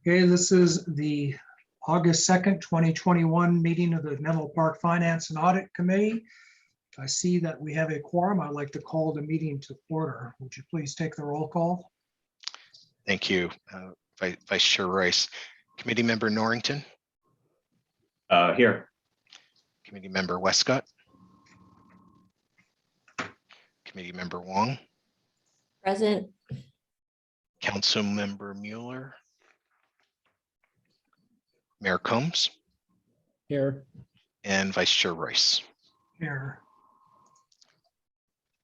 Okay, this is the August 2nd, 2021 meeting of the Menlo Park Finance and Audit Committee. I see that we have a quorum. I'd like to call the meeting to order. Would you please take the roll call? Thank you, Vice Chair Royce. Committee Member Norrington. Here. Committee Member Westcott. Committee Member Wong. Present. Council Member Mueller. Mayor Combs. Here. And Vice Chair Royce. Here.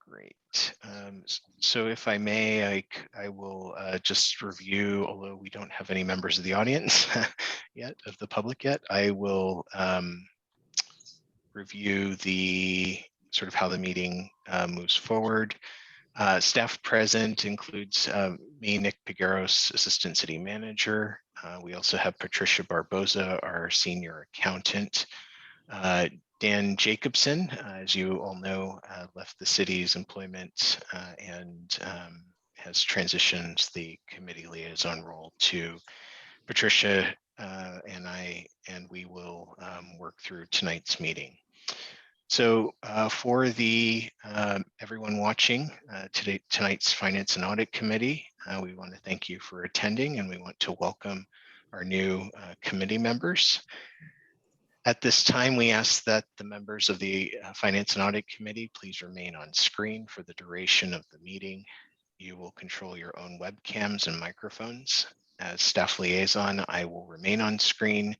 Great. So if I may, I will just review, although we don't have any members of the audience yet, of the public yet, I will review the sort of how the meeting moves forward. Staff present includes me, Nick Pigueros, Assistant City Manager. We also have Patricia Barboza, our Senior Accountant. Dan Jacobson, as you all know, left the city's employment and has transitioned the committee liaison role to Patricia and I, and we will work through tonight's meeting. So for the everyone watching tonight's Finance and Audit Committee, we want to thank you for attending, and we want to welcome our new committee members. At this time, we ask that the members of the Finance and Audit Committee please remain on screen for the duration of the meeting. You will control your own webcams and microphones. As staff liaison, I will remain on screen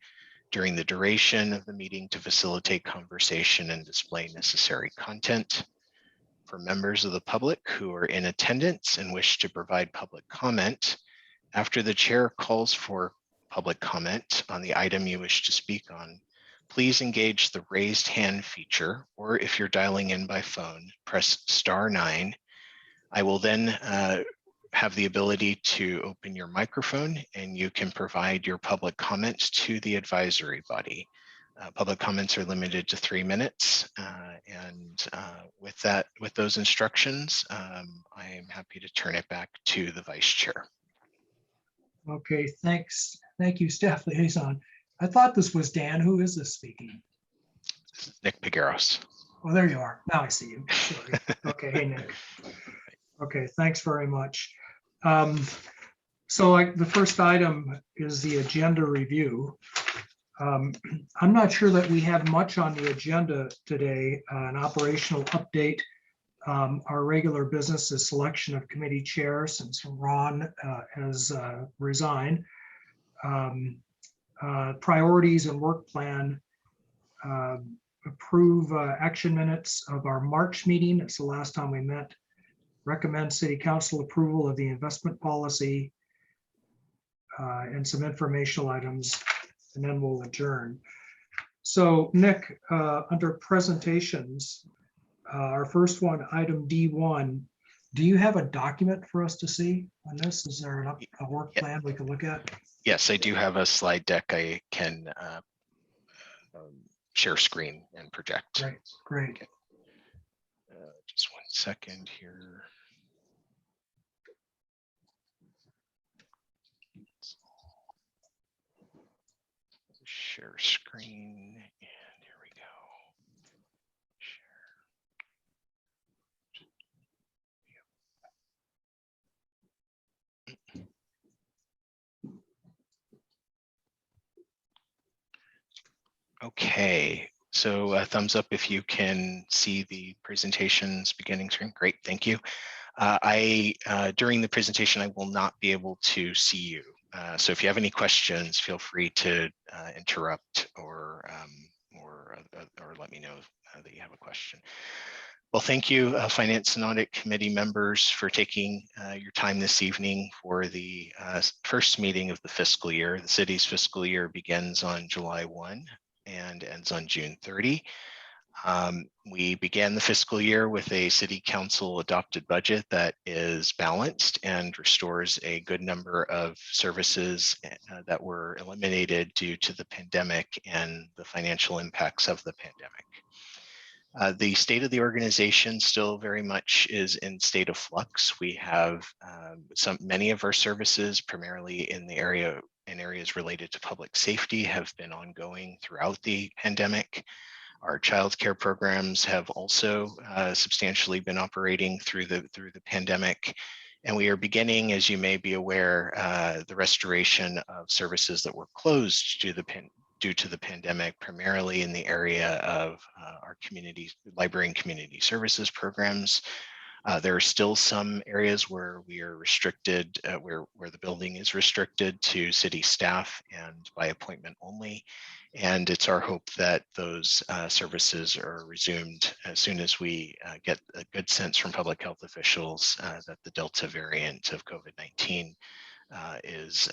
during the duration of the meeting to facilitate conversation and display necessary content. For members of the public who are in attendance and wish to provide public comment, after the chair calls for public comment on the item you wish to speak on, please engage the raised hand feature, or if you're dialing in by phone, press *9. I will then have the ability to open your microphone and you can provide your public comments to the advisory body. Public comments are limited to 3 minutes. With those instructions, I am happy to turn it back to the Vice Chair. Okay, thanks. Thank you, Staff Liaison. I thought this was Dan. Who is this speaking? This is Nick Pigueros. Oh, there you are. Now I see you. Sorry. Okay, hey, Nick. Okay, thanks very much. So the first item is the agenda review. I'm not sure that we have much on the agenda today. An operational update. Our regular business is selection of committee chair since Ron has resigned. Priorities and work plan. Approve action minutes of our March meeting. It's the last time we met. Recommend City Council approval of the investment policy and some informational items, and then we'll adjourn. So Nick, under presentations, our first one, item D1, do you have a document for us to see on this? Is there a work plan we can look at? Yes, I do have a slide deck I can share screen and project. Great, great. Okay. Just 1 second here. Share screen, and here we go. Share. Okay, so a thumbs up if you can see the presentations beginning screen. Great, thank you. During the presentation, I will not be able to see you. So if you have any questions, feel free to interrupt or let me know that you have a question. Well, thank you, Finance and Audit Committee members, for taking your time this evening for the first meeting of the fiscal year. The city's fiscal year begins on July 1 and ends on June 30. We began the fiscal year with a City Council adopted budget that is balanced and restores a good number of services that were eliminated due to the pandemic and the financial impacts of the pandemic. The state of the organization still very much is in state of flux. We have many of our services, primarily in the area and areas related to public safety have been ongoing throughout the pandemic. Our childcare programs have also substantially been operating through the pandemic. And we are beginning, as you may be aware, the restoration of services that were closed due to the pandemic, primarily in the area of our community library and community services programs. There are still some areas where we are restricted, where the building is restricted to city staff and by appointment only. And it's our hope that those services are resumed as soon as we get a good sense from public health officials that the Delta variant of COVID-19 is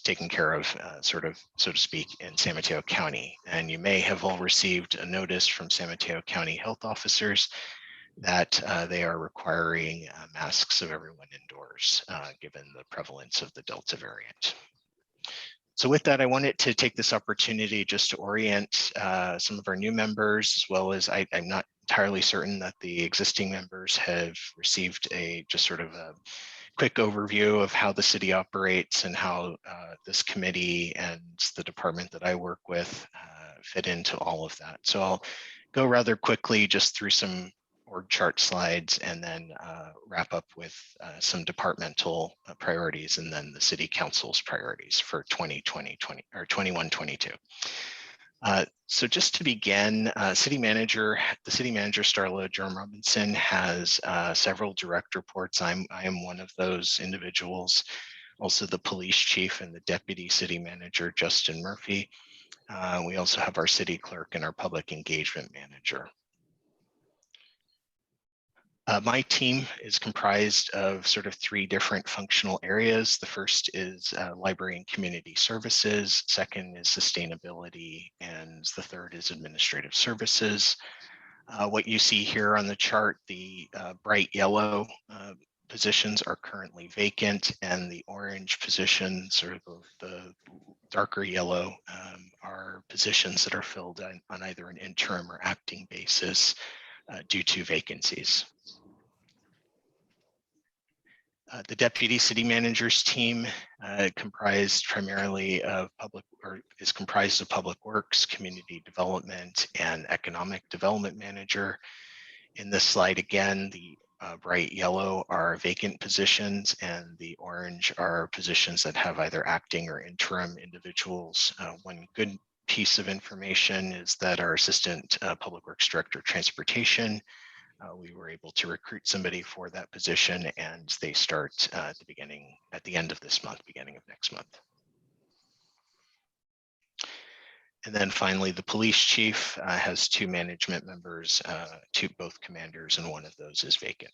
taken care of, sort of, so to speak, in San Mateo County. And you may have all received a notice from San Mateo County health officers that they are requiring masks of everyone indoors, given the prevalence of the Delta variant. So with that, I wanted to take this opportunity just to orient some of our new members, as well as I'm not entirely certain that the existing members have received just sort of a quick overview of how the city operates and how this committee and the department that I work with fit into all of that. So I'll go rather quickly just through some org chart slides and then wrap up with some departmental priorities and then the city council's priorities for 21-22. So just to begin, the city manager, Starla Jerome Robinson, has several direct reports. I am one of those individuals. Also the police chief and the deputy city manager, Justin Murphy. We also have our city clerk and our public engagement manager. My team is comprised of sort of three different functional areas. The first is library and community services. Second is sustainability. And the third is administrative services. What you see here on the chart, the bright yellow positions are currently vacant, and the orange positions, or the darker yellow, are positions that are filled on either an interim or acting basis due to vacancies. The deputy city manager's team comprised primarily of is comprised of public works, community development, and economic development manager. In this slide, again, the bright yellow are vacant positions, and the orange are positions that have either acting or interim individuals. One good piece of information is that our assistant public works director of transportation, we were able to recruit somebody for that position, and they start at the end of this month, beginning of next month. And then finally, the police chief has two management members, both commanders, and one of those is vacant.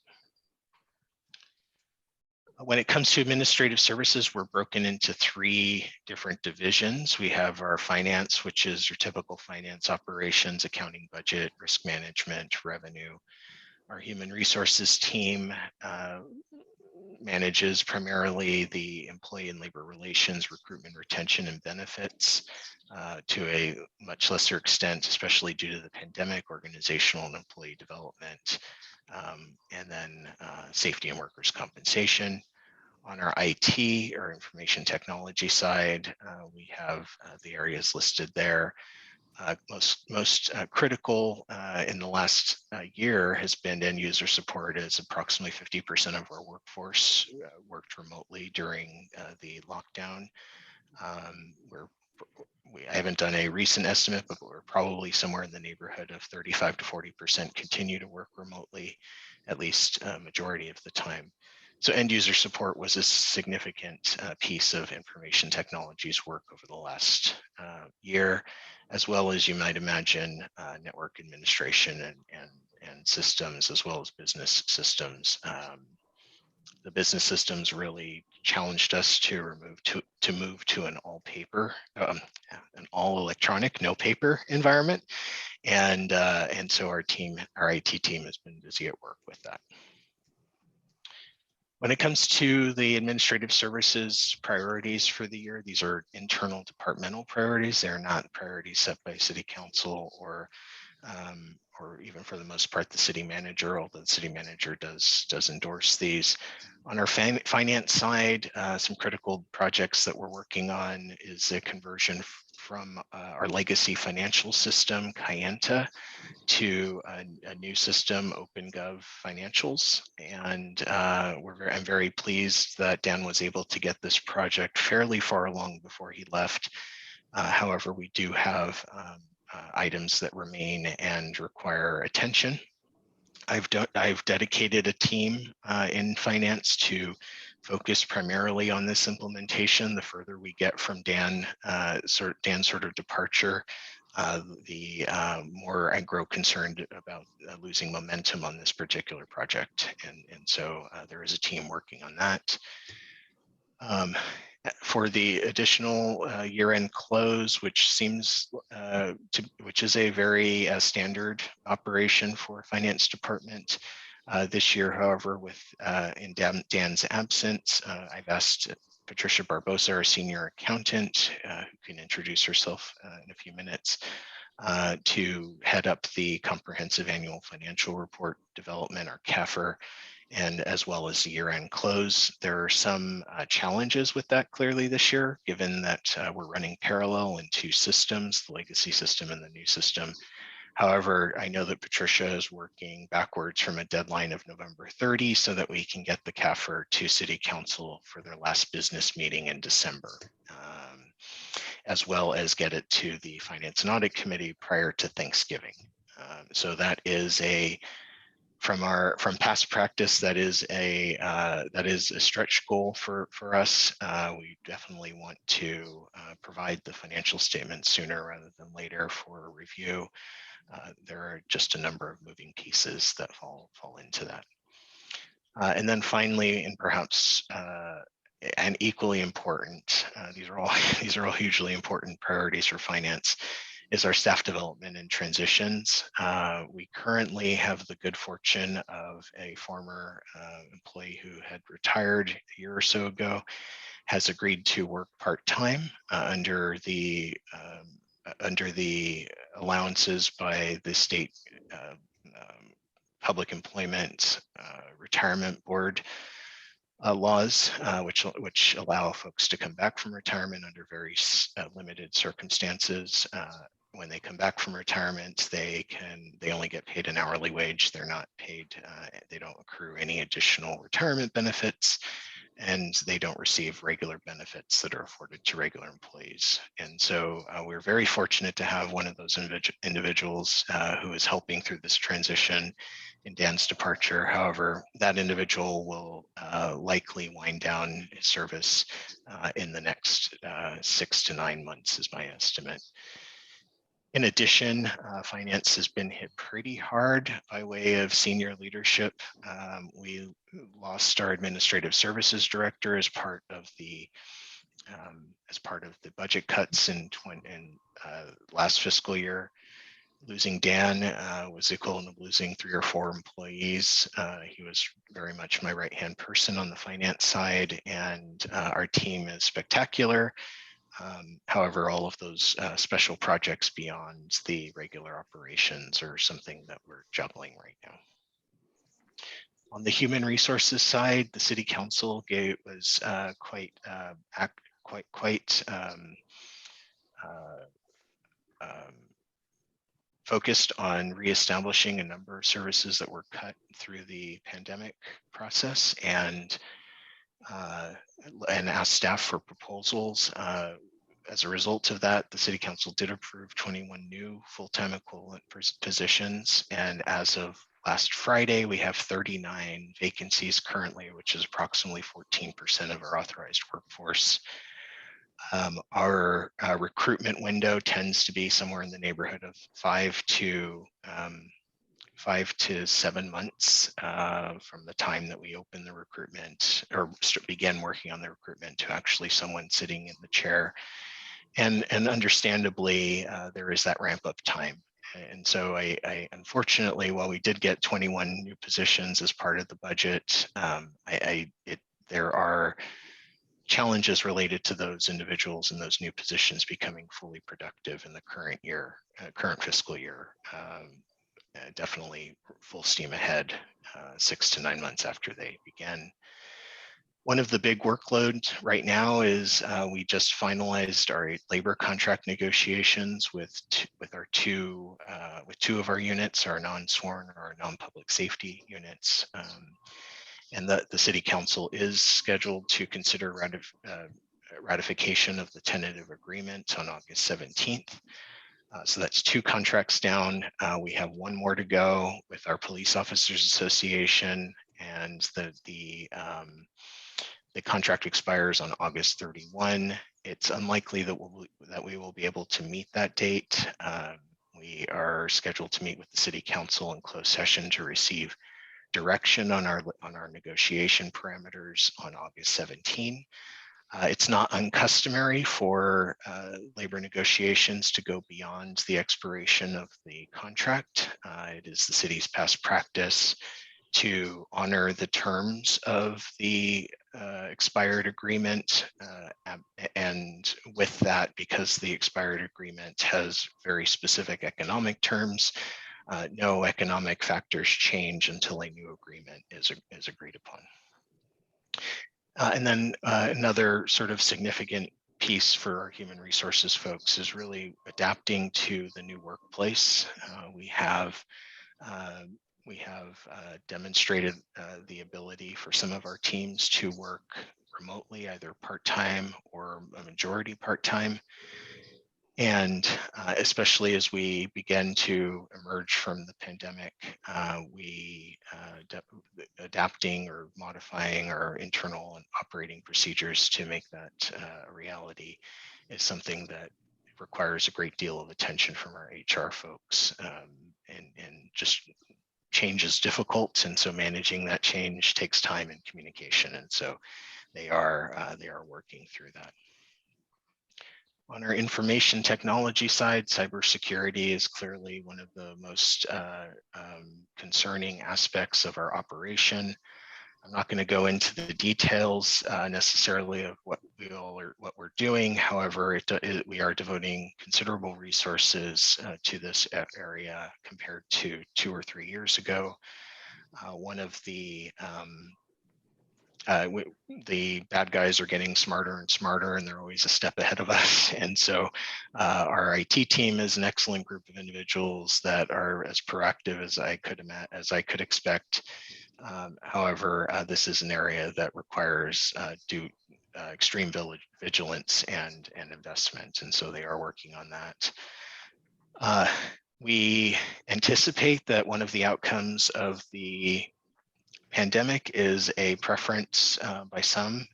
When it comes to administrative services, we're broken into three different divisions. We have our finance, which is your typical finance operations, accounting, budget, risk management, revenue. Our human resources team manages primarily the employee and labor relations, recruitment, retention, and benefits, to a much lesser extent, especially due to the pandemic, organizational and employee development, and then safety and workers' compensation. On our IT, or information technology side, we have the areas listed there. Most critical in the last year has been end user support, as approximately 50% of our workforce worked remotely during the lockdown. I haven't done a recent estimate, but we're probably somewhere in the neighborhood of 35 to 40% continue to work remotely, at least a majority of the time. So end user support was a significant piece of information technology's work over the last year, as well as, you might imagine, network administration and systems, as well as business systems. The business systems really challenged us to move to an all paper, an all electronic, no paper environment, and so our IT team has been busy at work with that. When it comes to the administrative services priorities for the year, these are internal departmental priorities. They're not priorities set by city council or even, for the most part, the city manager, although the city manager does endorse these. On our finance side, some critical projects that we're working on is a conversion from our legacy financial system, Kayenta, to a new system, OpenGov Financials. And I'm very pleased that Dan was able to get this project fairly far along before he left. However, we do have items that remain and require attention. I've dedicated a team in finance to focus primarily on this implementation. The further we get from Dan's sort of departure, the more I grow concerned about losing momentum on this particular project. And so there is a team working on that. For the additional year-end close, which is a very standard operation for finance department. This year, however, in Dan's absence, I've asked Patricia Barbosa, our senior accountant, who can introduce herself in a few minutes, to head up the comprehensive annual financial report development, or CAFR, and as well as the year-end close. There are some challenges with that clearly this year, given that we're running parallel in two systems, the legacy system and the new system. However, I know that Patricia is working backwards from a deadline of November 30 so that we can get the CAFR to City Council for their last business meeting in December, as well as get it to the Finance and Audit Committee prior to Thanksgiving. So that is from past practice, that is a stretch goal for us. We definitely want to provide the financial statements sooner rather than later for review. There are just a number of moving pieces that fall into that. And then finally, and perhaps and equally important, these are all hugely important priorities for finance, is our staff development and transitions. We currently have the good fortune of a former employee who had retired a year or so ago, has agreed to work part-time under the allowances by the state public employment retirement board laws, which allow folks to come back from retirement under very limited circumstances. When they come back from retirement, they only get paid an hourly wage. They're not paid, they don't accrue any additional retirement benefits, and they don't receive regular benefits that are afforded to regular employees. And so we're very fortunate to have one of those individuals who is helping through this transition in Dan's departure. However, that individual will likely wind down his service in the next 6 to 9 months is my estimate. In addition, finance has been hit pretty hard by way of senior leadership. We lost our administrative services director as part of the budget cuts in last fiscal year. Losing Dan was equivalent of losing 3 or 4 employees. He was very much my right-hand person on the finance side, and our team is spectacular. However, all of those special projects beyond the regular operations are something that we're juggling right now. On the human resources side, the City Council was quite focused on reestablishing a number of services that were cut through the pandemic process, and asked staff for proposals. As a result of that, the City Council did approve 21 new full-time equivalent positions. And as of last Friday, we have 39 vacancies currently, which is approximately 14% of our authorized workforce. Our recruitment window tends to be somewhere in the neighborhood of 5 to 7 months from the time that we open the recruitment or begin working on the recruitment to actually someone sitting in the chair. And understandably, there is that ramp up time. And so I unfortunately, while we did get 21 new positions as part of the budget, there are challenges related to those individuals and those new positions becoming fully productive in the current fiscal year. Definitely full steam ahead 6 to 9 months after they begin. One of the big workloads right now is we just finalized our labor contract negotiations with two of our units, our non-sworn or our non-public safety units. And the city council is scheduled to consider ratification of the tentative agreement on August 17th. So that's 2 contracts down. We have 1 more to go with our Police Officers Association, and the contract expires on August 31. It's unlikely that we will be able to meet that date. We are scheduled to meet with the City Council in closed session to receive direction on our negotiation parameters on August 17. It's not uncustomary for labor negotiations to go beyond the expiration of the contract. It is the city's past practice to honor the terms of the expired agreement. And with that, because the expired agreement has very specific economic terms, no economic factors change until a new agreement is agreed upon. And then another sort of significant piece for our human resources folks is really adapting to the new workplace. We have demonstrated the ability for some of our teams to work remotely, either part-time or a majority part-time. And especially as we begin to emerge from the pandemic, adapting or modifying our internal and operating procedures to make that a reality is something that requires a great deal of attention from our HR folks. And just change is difficult, and so managing that change takes time and communication, and so they are working through that. On our information technology side, cybersecurity is clearly one of the most concerning aspects of our operation. I'm not going to go into the details necessarily of what we're doing. However, we are devoting considerable resources to this area compared to 2 or 3 years ago. One of the bad guys are getting smarter and smarter, and they're always a step ahead of us. And so our IT team is an excellent group of individuals that are as proactive as I could expect. However, this is an area that requires extreme vigilance and investment, and so they are working on that. We anticipate that one of the outcomes of the pandemic is a preference by some,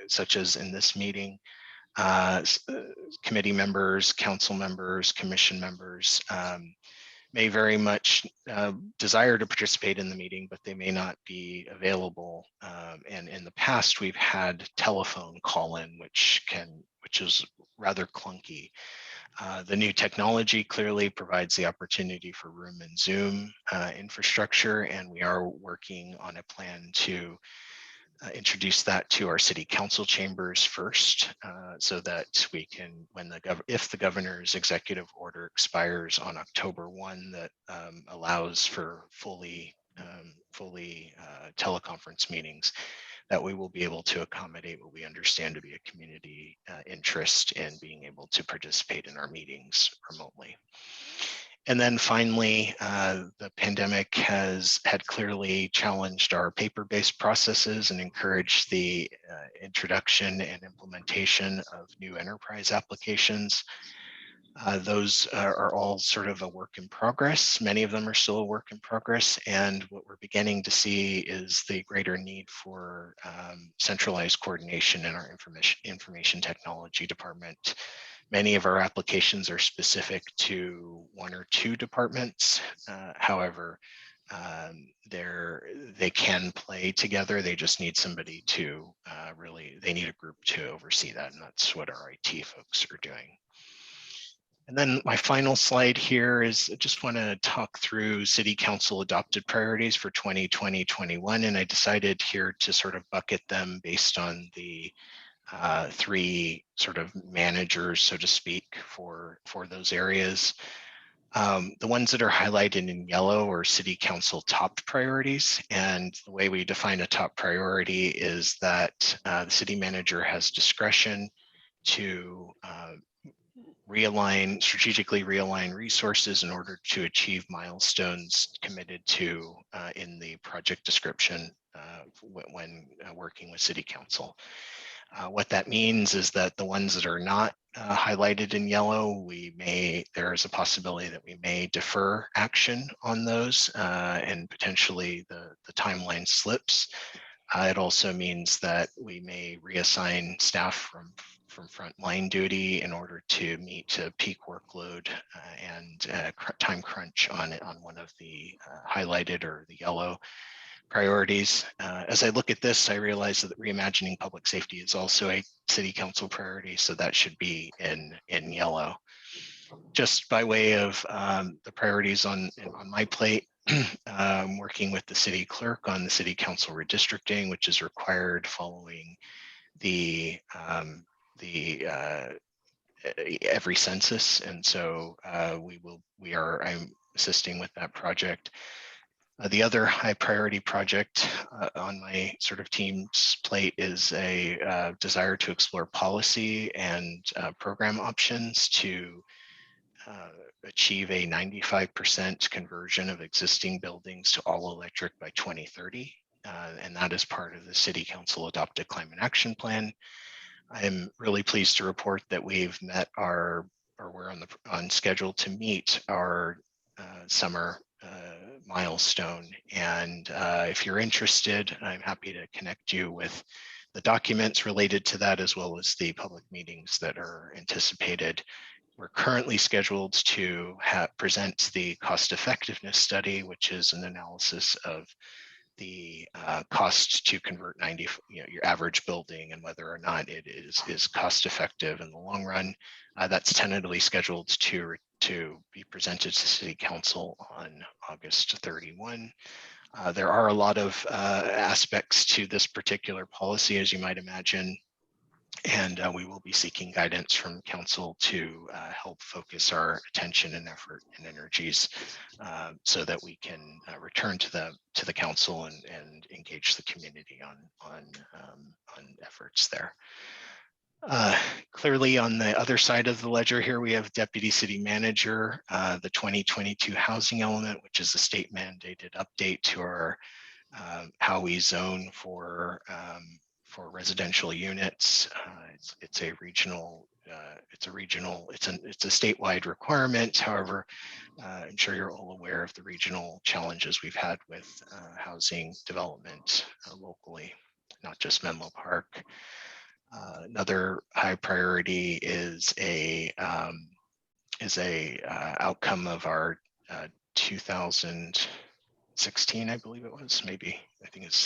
such as in this meeting, committee members, council members, commission members may very much desire to participate in the meeting, but they may not be available. And in the past, we've had telephone call-in, which is rather clunky. The new technology clearly provides the opportunity for room and Zoom infrastructure, and we are working on a plan to introduce that to our city council chambers first, so that we can, if the governor's executive order expires on October 1, that allows for fully teleconference meetings, that we will be able to accommodate what we understand to be a community interest in being able to participate in our meetings remotely. And then finally, the pandemic had clearly challenged our paper-based processes and encouraged the introduction and implementation of new enterprise applications. Those are all sort of a work in progress. Many of them are still a work in progress. And what we're beginning to see is the greater need for centralized coordination in our information technology department. Many of our applications are specific to 1 or 2 departments. However, they can play together. They just need somebody to they need a group to oversee that. And that's what our IT folks are doing. And then my final slide here is I just want to talk through City Council adopted priorities for 2020-21. And I decided here to sort of bucket them based on the 3 sort of managers, so to speak, for those areas. The ones that are highlighted in yellow are city council top priorities. And the way we define a top priority is that the city manager has discretion to strategically realign resources in order to achieve milestones committed to in the project description when working with city council. What that means is that the ones that are not highlighted in yellow, there is a possibility that we may defer action on those and potentially the timeline slips. It also means that we may reassign staff from frontline duty in order to meet a peak workload and time crunch on one of the highlighted or the yellow priorities. As I look at this, I realize that reimagining public safety is also a city council priority, so that should be in yellow. Just by way of the priorities on my plate, working with the city clerk on the city council redistricting, which is required following the every census, and so I'm assisting with that project. The other high priority project on my sort of team's plate is a desire to explore policy and program options to achieve a 95% conversion of existing buildings to all electric by 2030. And that is part of the City Council adopted climate action plan. I'm really pleased to report that we've met we're on schedule to meet our summer milestone. And if you're interested, I'm happy to connect you with the documents related to that, as well as the public meetings that are anticipated. We're currently scheduled to present the cost effectiveness study, which is an analysis of the cost to convert your average building and whether or not it is cost effective in the long run. That's tentatively scheduled to be presented to City Council on August 31. There are a lot of aspects to this particular policy, as you might imagine, and we will be seeking guidance from council to help focus our attention and effort and energies so that we can return to the council and engage the community on efforts there. Clearly, on the other side of the ledger here, we have Deputy City Manager, the 2022 housing element, which is a state mandated update to our how we zone for residential units. It's a statewide requirement. However, I'm sure you're all aware of the regional challenges we've had with housing development locally, not just Menlo Park. Another high priority is a outcome of our 2016, I believe it was, maybe, I think it's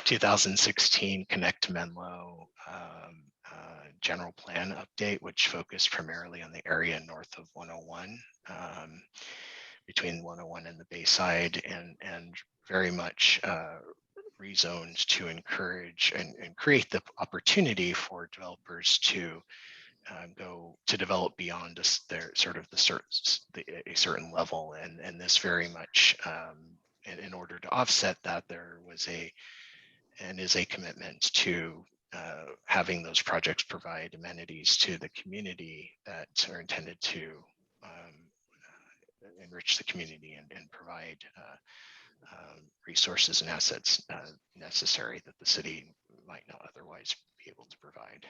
2016 Connect Menlo general plan update, which focused primarily on the area north of 101, between 101 and the Bayside, and very much rezoned to encourage and create the opportunity for developers to go to develop beyond a certain level, and this very much in order to offset that, there was is a commitment to having those projects provide amenities to the community that are intended to enrich the community and provide resources and assets necessary that the city might not otherwise be able to provide.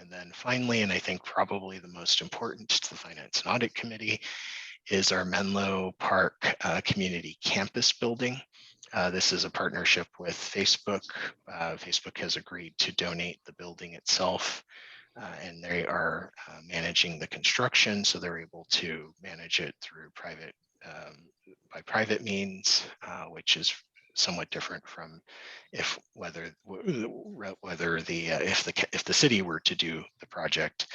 And then finally, and I think probably the most important to the Finance and Audit Committee, is our Menlo Park Community Campus building. This is a partnership with Facebook. Facebook has agreed to donate the building itself, and they are managing the construction, so they're able to manage it through by private means, which is somewhat different from if the city were to do the project.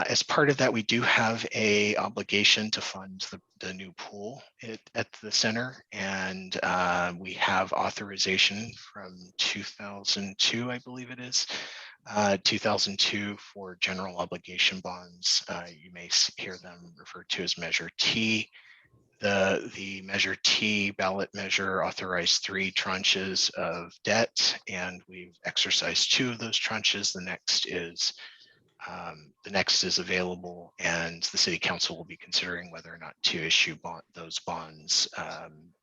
As part of that, we do have a obligation to fund the new pool at the center, and we have authorization from 2002, I believe it is, 2002 for general obligation bonds. You may hear them referred to as Measure T. The Measure T ballot measure authorized 3 tranches of debt, and we've exercised 2 of those tranches. The next is available, and the City Council will be considering whether or not to issue those bonds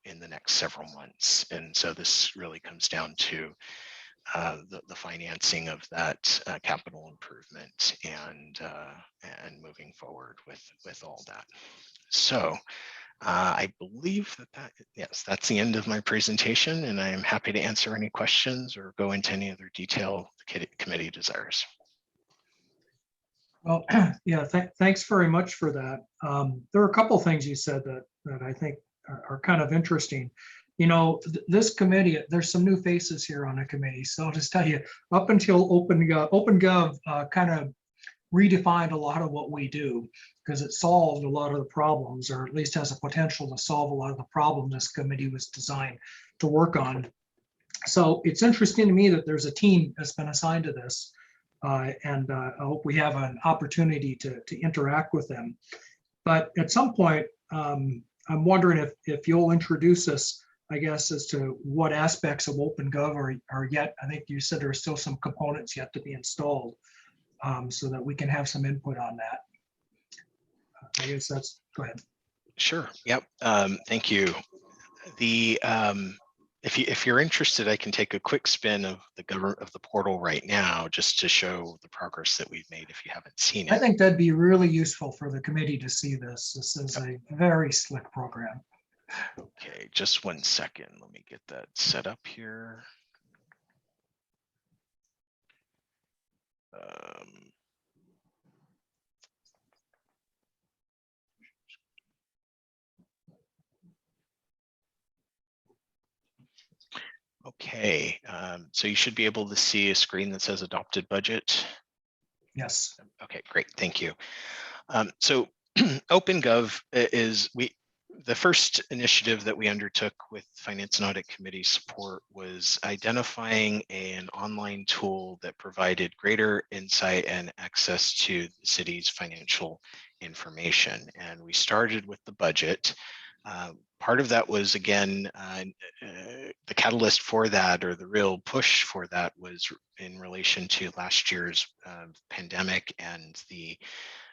in the next several months. And so this really comes down to the financing of that capital improvement and moving forward with all that. So I believe yes, that's the end of my presentation, and I am happy to answer any questions or go into any other detail the committee desires. Well, yeah, thanks very much for that. There are a couple things you said that I think are kind of interesting. You know, this committee, there's some new faces here on the committee. So I'll just tell you, up until OpenGov kind of redefined a lot of what we do, because it solved a lot of the problems, or at least has a potential to solve a lot of the problems this committee was designed to work on. So it's interesting to me that there's a team that's been assigned to this. And I hope we have an opportunity to interact with them. But at some point, I'm wondering if you'll introduce us, I guess, as to what aspects of OpenGov are yet. I think you said there are still some components yet to be installed, so that we can have some input on that. I guess go ahead. Sure. Yep. Thank you. If you're interested, I can take a quick spin of the portal right now, just to show the progress that we've made if you haven't seen it. I think that'd be really useful for the committee to see this. This is a very slick program. Okay, just 1 second. Let me get that set up here. Okay, so you should be able to see a screen that says adopted budget. Yes. Okay, great, thank you. So OpenGov is the first initiative that we undertook with Finance and Audit Committee support was identifying an online tool that provided greater insight and access to the city's financial information. And we started with the budget. Part of that was, again, the catalyst for that, or the real push for that, was in relation to last year's pandemic and the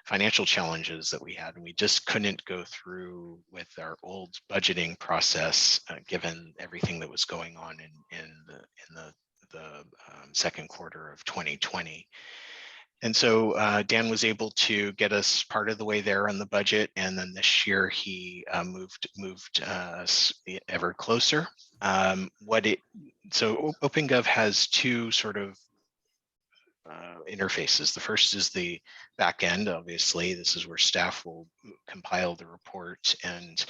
financial challenges that we had, and we just couldn't go through with our old budgeting process, given everything that was going on in the second quarter of 2020. And so Dan was able to get us part of the way there on the budget, and then this year he moved us ever closer. So OpenGov has 2 sort of interfaces. The first is the back end. Obviously, this is where staff will compile the report and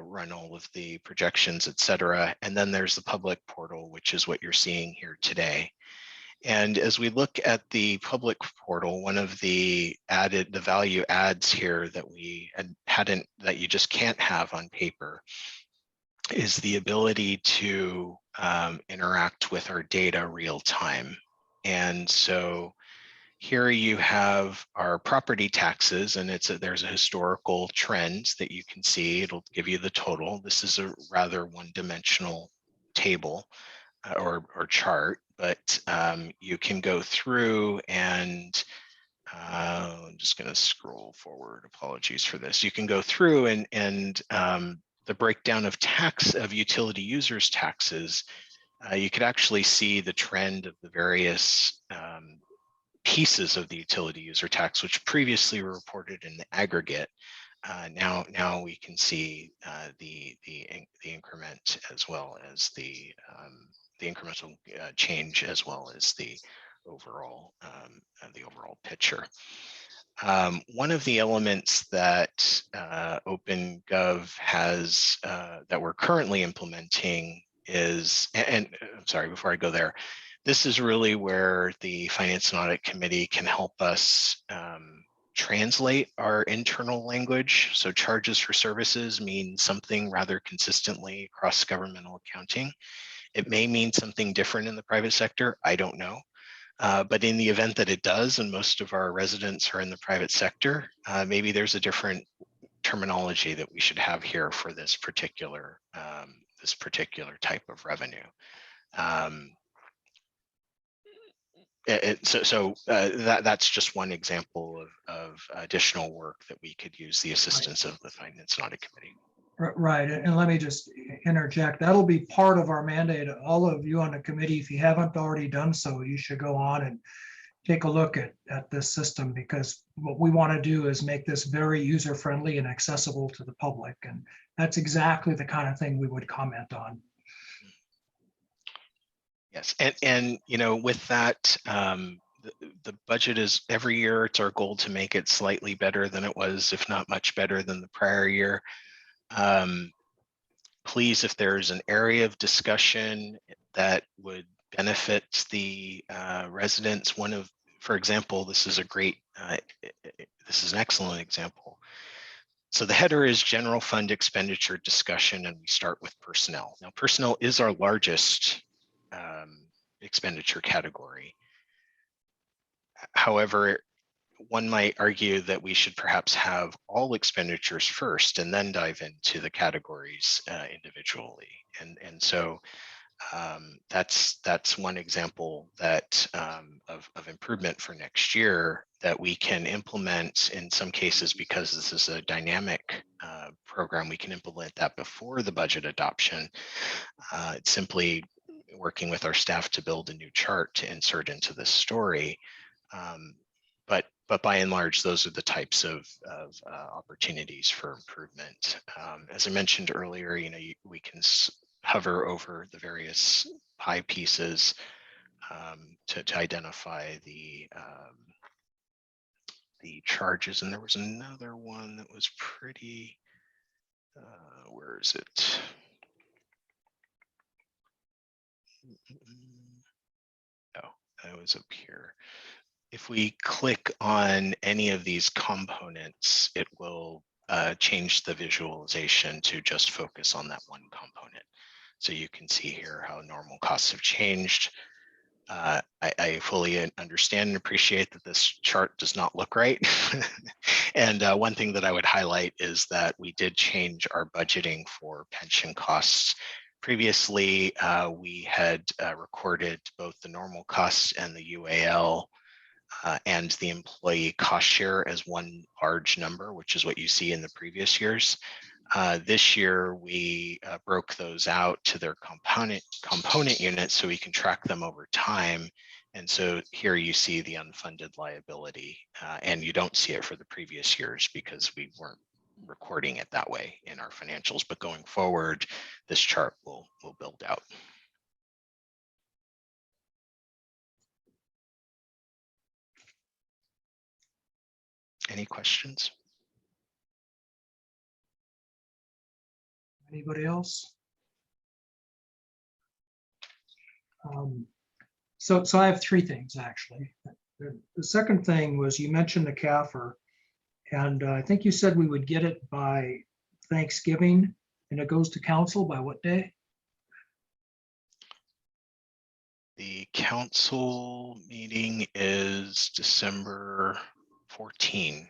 run all of the projections, etc. And then there's the public portal, which is what you're seeing here today. And as we look at the public portal, one of the value adds here that we that you just can't have on paper is the ability to interact with our data real time. And so here you have our property taxes, and there's a historical trend that you can see. It'll give you the total. This is a rather one-dimensional table or chart, but you can go through and I'm just going to scroll forward. Apologies for this. You can go through and the breakdown of utility users taxes. You could actually see the trend of the various pieces of the utility user tax, which previously were reported in the aggregate. Now we can see the increment, as well as the incremental change, as well as the overall picture. One of the elements that OpenGov has that we're currently implementing is, and I'm sorry, before I go there, this is really where the Finance and Audit Committee can help us translate our internal language. So charges for services mean something rather consistently across governmental accounting. It may mean something different in the private sector. I don't know. But in the event that it does, and most of our residents are in the private sector, maybe there's a different terminology that we should have here for this particular type of revenue. That's just one example of additional work that we could use the assistance of the Finance and Audit Committee. Right, and let me just interject. That'll be part of our mandate. All of you on the committee, if you haven't already done so, you should go on and take a look at this system, because what we want to do is make this very user-friendly and accessible to the public. And that's exactly the kind of thing we would comment on. Yes, and you know, with that, the budget is every year, it's our goal to make it slightly better than it was, if not much better than the prior year. Please, if there's an area of discussion that would benefit the residents, for example, this is an excellent example. So the header is general fund expenditure discussion, and we start with personnel. Now, personnel is our largest expenditure category. However, one might argue that we should perhaps have all expenditures first and then dive into the categories individually. And so that's one example that of improvement for next year that we can implement in some cases, because this is a dynamic program. We can implement that before the budget adoption. It's simply working with our staff to build a new chart to insert into this story. But by and large, those are the types of opportunities for improvement. As I mentioned earlier, you know, we can hover over the various pie pieces to identify the charges. And there was another one that was pretty, where is it? Oh, that was up here. If we click on any of these components, it will change the visualization to just focus on that one component. So you can see here how normal costs have changed. I fully understand and appreciate that this chart does not look right. And one thing that I would highlight is that we did change our budgeting for pension costs. Previously, we had recorded both the normal costs and the UAL and the employee cost share as one large number, which is what you see in the previous years. This year, we broke those out to their component units so we can track them over time. And so here you see the unfunded liability, and you don't see it for the previous years because we weren't recording it that way in our financials. But going forward, this chart will build out. Any questions? Anybody else? So I have three things, actually. The second thing was, you mentioned the CAFR, and I think you said we would get it by Thanksgiving, and it goes to council by what day? The council meeting is December 14.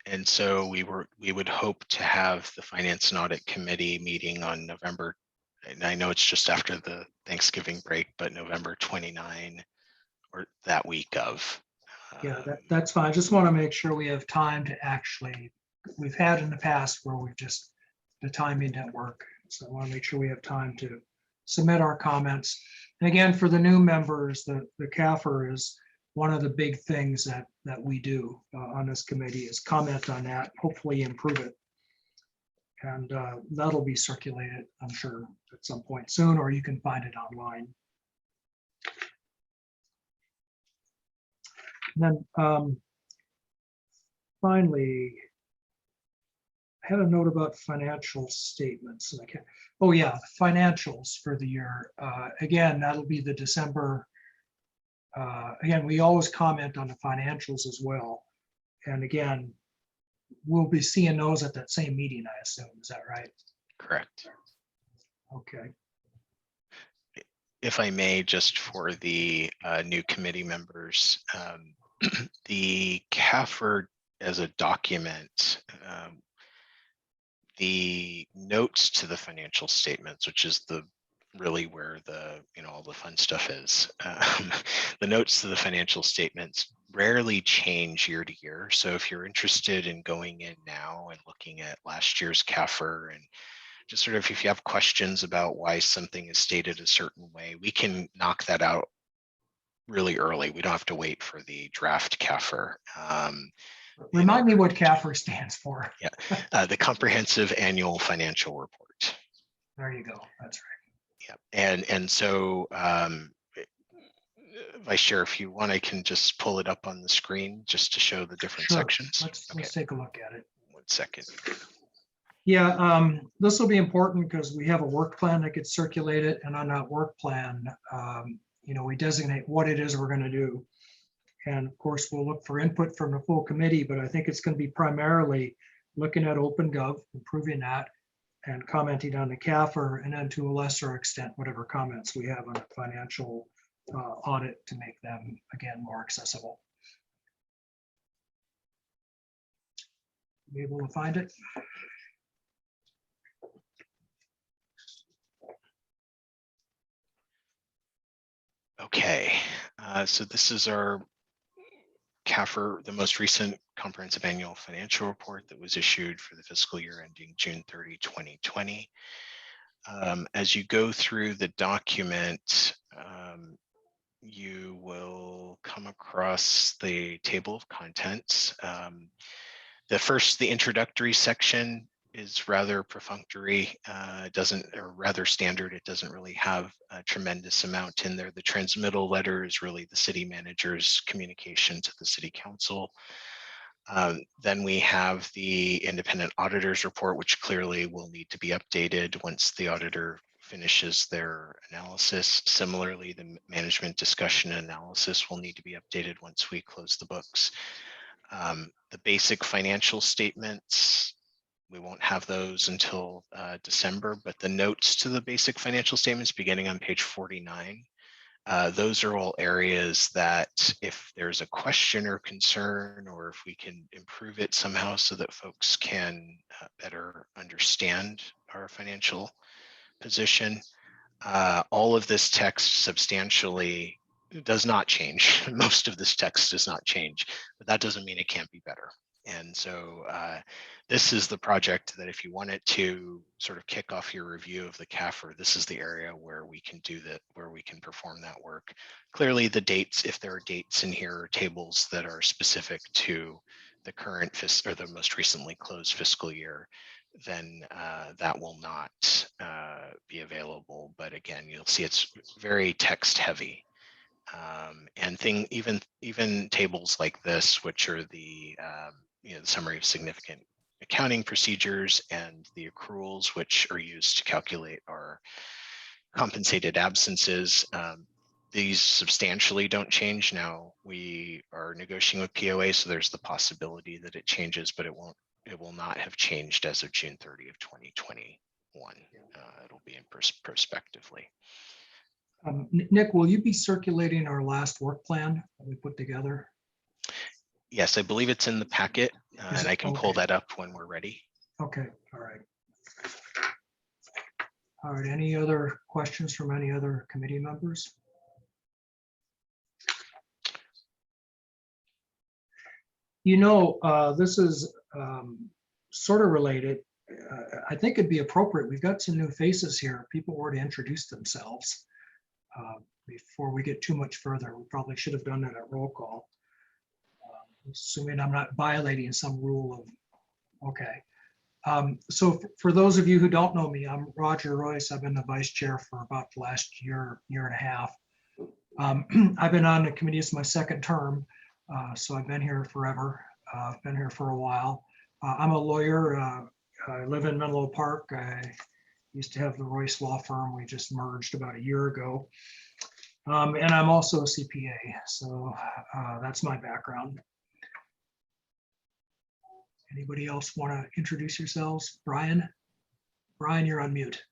And so we would hope to have the Finance and Audit Committee meeting on November, and I know it's just after the Thanksgiving break, but November 29 or that week of. Yeah, that's fine. I just want to make sure we have time to actually, we've had in the past where we've just, the timing didn't work. So I want to make sure we have time to submit our comments. And again, for the new members, the CAFR is one of the big things that we do on this committee, is comment on that, hopefully improve it. And that'll be circulated, I'm sure, at some point soon, or you can find it online. And then finally, I had a note about financial statements. And oh yeah, financials for the year. Again, that'll be the December. Again, we always comment on the financials as well. And again, we'll be seeing those at that same meeting, I assume. Is that right? Correct. Okay. if I may, just for the new committee members, the CAFR as a document, the notes to the financial statements, which is really where all the fun stuff is. The notes to the financial statements rarely change year to year. So if you're interested in going in now and looking at last year's CAFR and just sort of if you have questions about why something is stated a certain way, we can knock that out really early. We don't have to wait for the draft CAFR. Remind me what CAFR stands for. Yeah, the Comprehensive Annual Financial Report. There you go. That's right. Yeah, and so Vice Chair, if you want, I can just pull it up on the screen just to show the different sections. Let's take a look at it. 1 second. Yeah, this will be important because we have a work plan that gets circulated, and on that work plan, we designate what it is we're going to do. And of course, we'll look for input from the full committee, but I think it's going to be primarily looking at OpenGov, improving that, and commenting on the CAFR, and then to a lesser extent, whatever comments we have on the financial audit to make them, again, more accessible. Be able to find it? Okay, so this is our CAFR, the most recent comprehensive annual financial report that was issued for the fiscal year ending June 30, 2020. As you go through the document, you will come across the table of contents. The introductory section is rather perfunctory, rather standard. It doesn't really have a tremendous amount in there. The transmittal letter is really the city manager's communication to the city council. Then we have the independent auditor's report, which clearly will need to be updated once the auditor finishes their analysis. Similarly, the management discussion and analysis will need to be updated once we close the books. The basic financial statements, we won't have those until December, but the notes to the basic financial statements beginning on page 49, those are all areas that if there's a question or concern, or if we can improve it somehow so that folks can better understand our financial position, all of this text substantially does not change. Most of this text does not change, but that doesn't mean it can't be better. And so this is the project that if you wanted to sort of kick off your review of the CAFR, this is the area where we can do that, where we can perform that work. Clearly the dates, if there are dates in here or tables that are specific to the current or the most recently closed fiscal year, then that will not be available. But again, you'll see it's very text heavy. And even tables like this, which are the the summary of significant accounting procedures and the accruals, which are used to calculate our compensated absences, these substantially don't change. Now we are negotiating with POA, so there's the possibility that it changes, but it will not have changed as of June 30 of 2021. It'll be in prospectively. Nick, will you be circulating our last work plan that we put together? Yes, I believe it's in the packet, and I can pull that up when we're ready. Okay, all right. All right, any other questions from any other committee members? This is sort of related. I think it'd be appropriate. We've got some new faces here. People were to introduce themselves before we get too much further. We probably should have done that at roll call. Assuming I'm not violating some rule of, okay. So for those of you who don't know me, I'm Roger Royce. I've been the vice chair for about the last year and a half. I've been on the committee. It's my second term. So I've been here forever. I've been here for a while. I'm a lawyer. I live in Menlo Park. I used to have the Royce law firm. We just merged about a year ago. And I'm also a CPA. So that's my background. Anybody else want to introduce yourselves? Brian? Brian, you're on mute.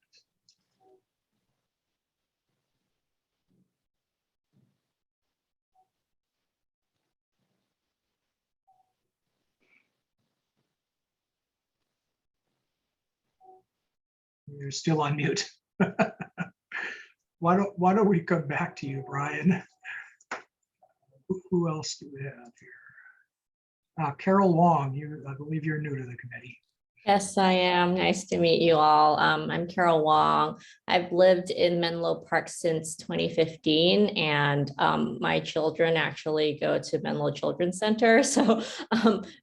You're still on mute. Why don't we come back to you, Brian? Who else do we have here? Carol Wong, I believe you're new to the committee. Yes, I am. Nice to meet you all. I'm Carol Wong. I've lived in Menlo Park since 2015, and my children actually go to Menlo Children's Center, so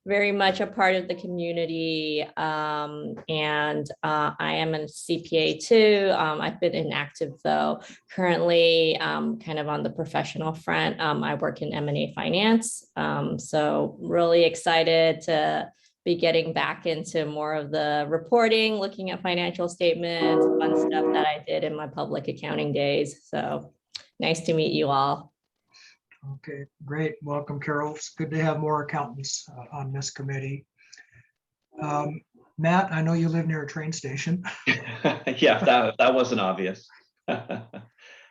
very much a part of the community. And I am a CPA too. I've been inactive though. Currently, kind of on the professional front, I work in M&A finance. So really excited to be getting back into more of the reporting, looking at financial statements, fun stuff that I did in my public accounting days. So nice to meet you all. Okay, great. Welcome, Carol. It's good to have more accountants on this committee. Matt, I know you live near a train station. Yeah, that wasn't obvious.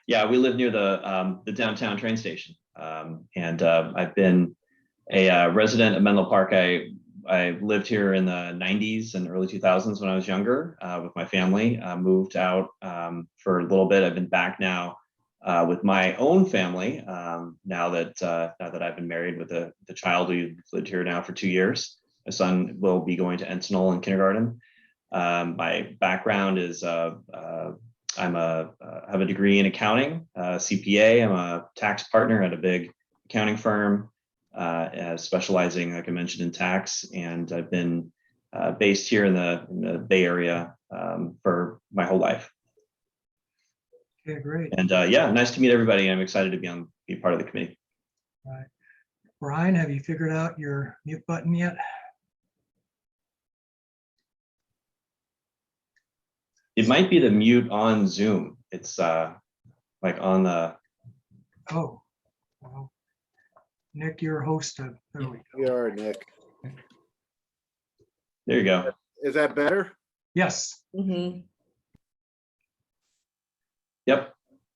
Yeah, we live near the downtown train station. And I've been a resident of Menlo Park. I lived here in the 90s and early 2000s when I was younger with my family. Moved out for a little bit. I've been back now with my own family now that I've been married with a child. We've lived here now for 2 years. My son will be going to Encinal in kindergarten. My background is I have a degree in accounting, CPA. I'm a tax partner at a big accounting firm. Specializing, like I mentioned, in tax, and I've been based here in the Bay Area for my whole life. Okay, great. And yeah, nice to meet everybody. I'm excited to be part of the committee. All right. Brian, have you figured out your mute button yet? It might be the mute on Zoom. It's like on the. Oh, well, Nick, you're a host. There we go. You are, Nick. There you go. Is that better? Yes, Mhm. Yep.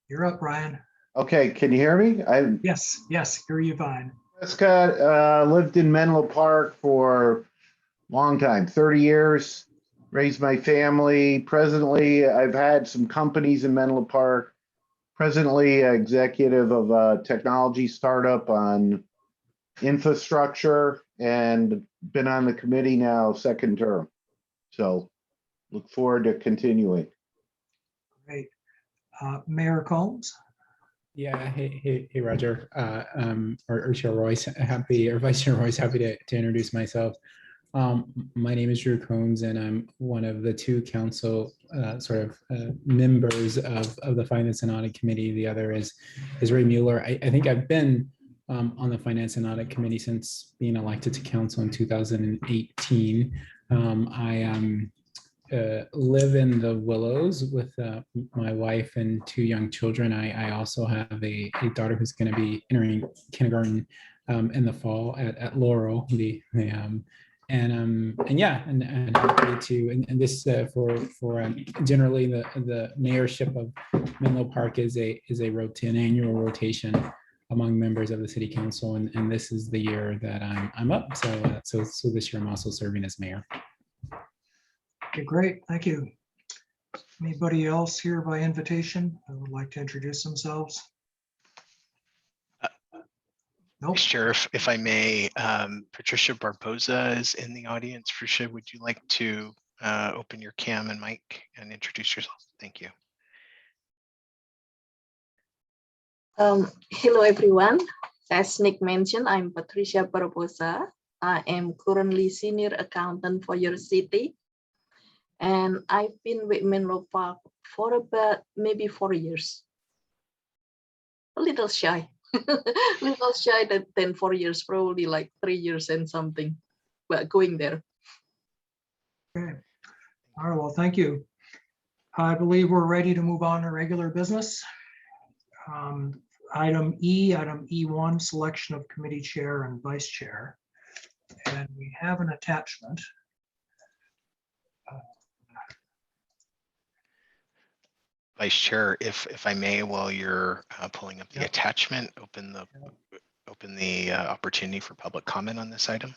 you're up, Brian. Okay, can you hear me? I Yes, hear you fine. Scott lived in Menlo Park for a long time, 30 years, raised my family. Presently, I've had some companies in Menlo Park. Presently, executive of a technology startup on infrastructure and been on the committee now second term. So look forward to continuing. Great. Mayor Combs. Yeah, hey, Roger, or Chair Royce, or Vice Chair Royce, happy to introduce myself. My name is Drew Combs, and I'm one of the two council members of the Finance and Audit Committee. The other is Ray Mueller. I think I've been on the Finance and Audit Committee since being elected to council in 2018. I live in the Willows with my wife and 2 young children. I also have a daughter who's going to be entering kindergarten in the fall at Laurel. And happy to and this for generally the mayorship of Menlo Park is a annual rotation among members of the city council, and this is the year that I'm up. So this year I'm also serving as mayor. Okay, great. Thank you. Anybody else here by invitation who would like to introduce themselves? Nope. Sure, if I may, Patricia Barboza is in the audience. Patricia, would you like to open your cam and mic and introduce yourself? Thank you. Hello everyone. As Nick mentioned, I'm Patricia Barboza. I am currently senior accountant for your city. And I've been with Menlo Park for about maybe 4 years. A little shy. Little shy than 4 years, probably like 3 years and something, but going there. Okay. All right, well, thank you. I believe we're ready to move on to regular business. Item E1, selection of committee chair and vice chair. And we have an attachment. Vice Chair, if I may, while you're pulling up the Yep. attachment, open the opportunity for public comment on this item.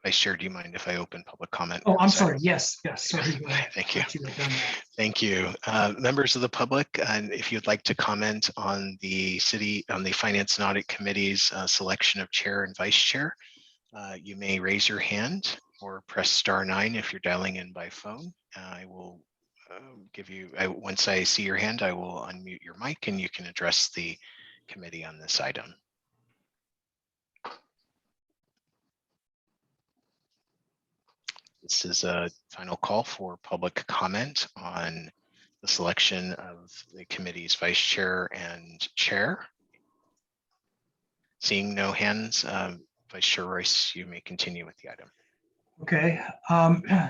Vice Chair, do you mind if I open public comment? Oh, for I'm this item? sorry. Yes, sorry. Go ahead. Thank you. Thought you had done that. Thank you. Members of the public, and if you'd like to comment on the Finance and Audit Committee's selection of chair and vice chair, you may raise your hand or press *9 if you're dialing in by phone. I will give you, once I see your hand, I will unmute your mic and you can address the committee on this item. This is a final call for public comment on the selection of the committee's vice chair and chair. Seeing no hands, Vice Chair Royce, you may continue with the item. Okay,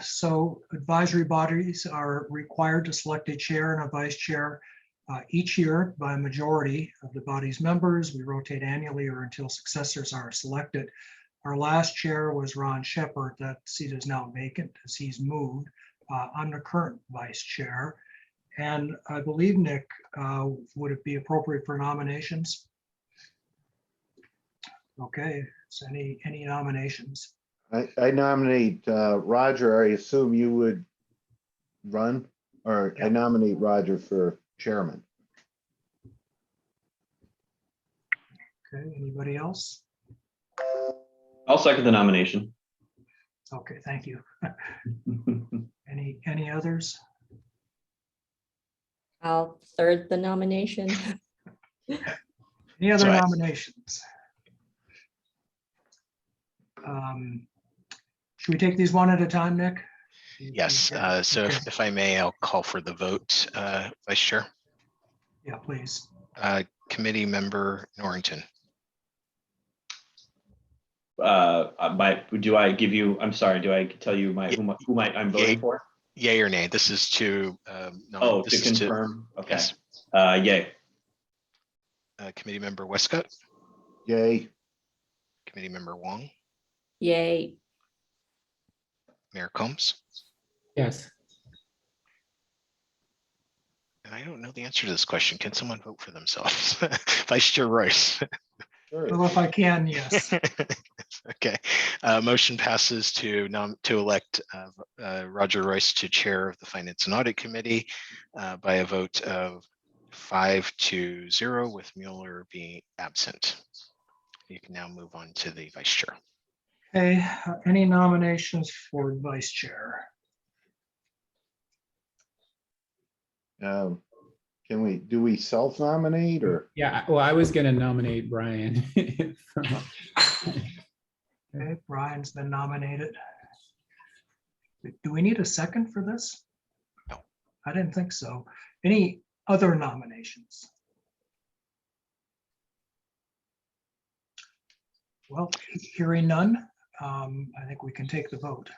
so advisory bodies are required to select a chair and a vice chair each year by a majority of the body's members. We rotate annually or until successors are selected. Our last chair was Ron Shepard. That seat is now vacant as he's moved. I'm the current vice chair. And I believe, Nick, would it be appropriate for nominations? Okay, so any nominations? I nominate Roger. I assume you would run, or I Yep. nominate Roger for chairman. Okay, anybody else? I'll second the nomination. Okay, thank you. Any others? I'll third the nomination. Any other So nominations? Should we take these one at a time, Nick? Yes, so Okay. if I may, I'll call for the vote, Vice Chair. Yeah, please. Committee Member Norrington. Do I give you, I'm sorry, do I tell you who I'm voting for? Yay or nay? This is to To confirm. Okay. Yes. Yay. Committee Member Westcott, Yay. Committee Member Wong, Yay. Mayor Combs. Yes. And I don't know the answer to this question. Can someone vote for themselves? Vice Chair Royce. Sure. Well, if I can, yes. Okay. Motion passes to elect Roger Royce to chair of the Finance and Audit Committee by a vote of 5-0 with Mueller being absent. You can now move on to the vice chair. Okay, any nominations for vice chair? Do we self-nominate or? Yeah, well, I was gonna nominate Brian. Okay, Brian's been nominated. Do we need a second for this? No. I didn't think so. Any other nominations? Well, hearing none, I think we can take the vote.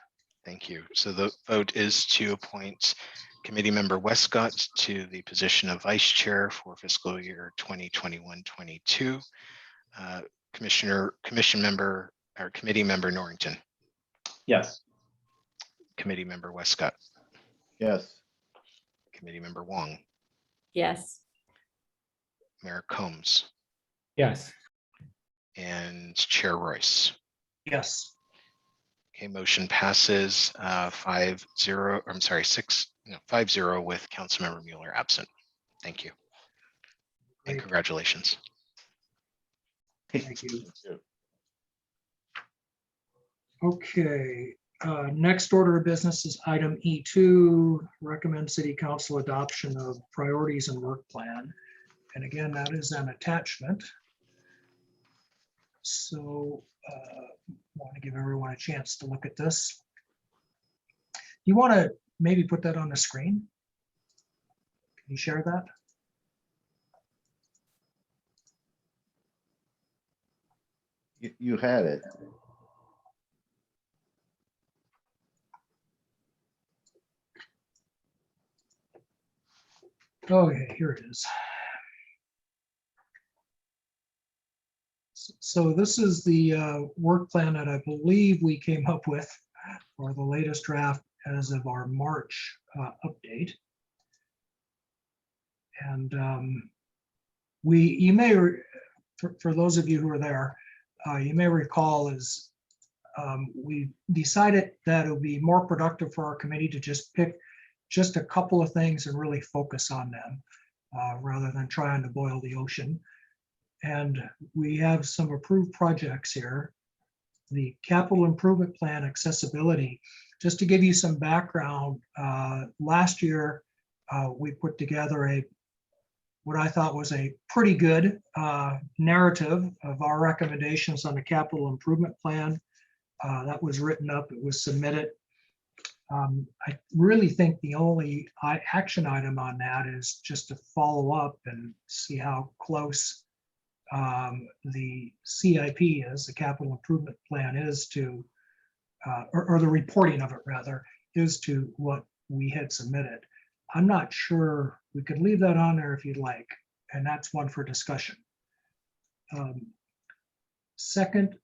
Thank you. So the vote is to appoint Committee Member Westcott to the position of Vice Chair for fiscal year 2021-22. Committee Member Norrington, Yes. Committee Member Westcott, Yes. Committee Member Wong, Yes. Mayor Combs, Yes. and Chair Royce. Yes. Okay, motion passes 5-0, I'm sorry, 5-0 with Councilmember Mueller absent. Thank you. And Great. congratulations. Thank you. Okay, next order of business is item E2, recommend city council adoption of priorities and work plan. And again, that is an attachment. So want to give everyone a chance to look at this. You want to maybe put that on the screen? Can you share that? You had it. Okay, here it is. So this is the work plan that I believe we came up with for the latest draft as of our March update. And you may for those of you who are there, you may recall is we decided that it would be more productive for our committee to just pick just a couple of things and really focus on them rather than trying to boil the ocean. And we have some approved projects here. The capital improvement plan accessibility, just to give you some background, last year we put together what I thought was a pretty good narrative of our recommendations on the capital improvement plan. That was written up, it was submitted. I really think the only action item on that is just to follow up and see how close the CIP is, the capital improvement plan is to, or the reporting of it rather, is to what we had submitted. I'm not sure, we could leave that on there if you'd like, and that's one for discussion. Second,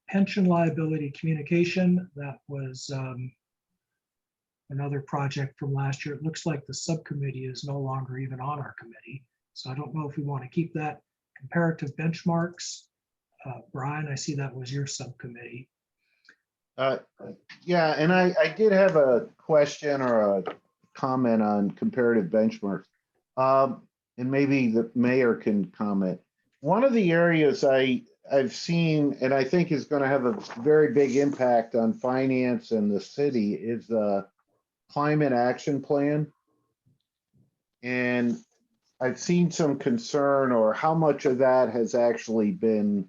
pension liability communication, that was another project from last year. It looks like the subcommittee is no longer even on our committee, so I don't know if we want to keep that. Comparative benchmarks, Brian, I see that was your subcommittee. Yeah, and I did have a question or a comment on comparative benchmarks. And maybe the mayor can comment. One of the areas I've seen, and I think is going to have a very big impact on finance and the city, is the climate action plan. And I've seen some concern or how much of that has actually been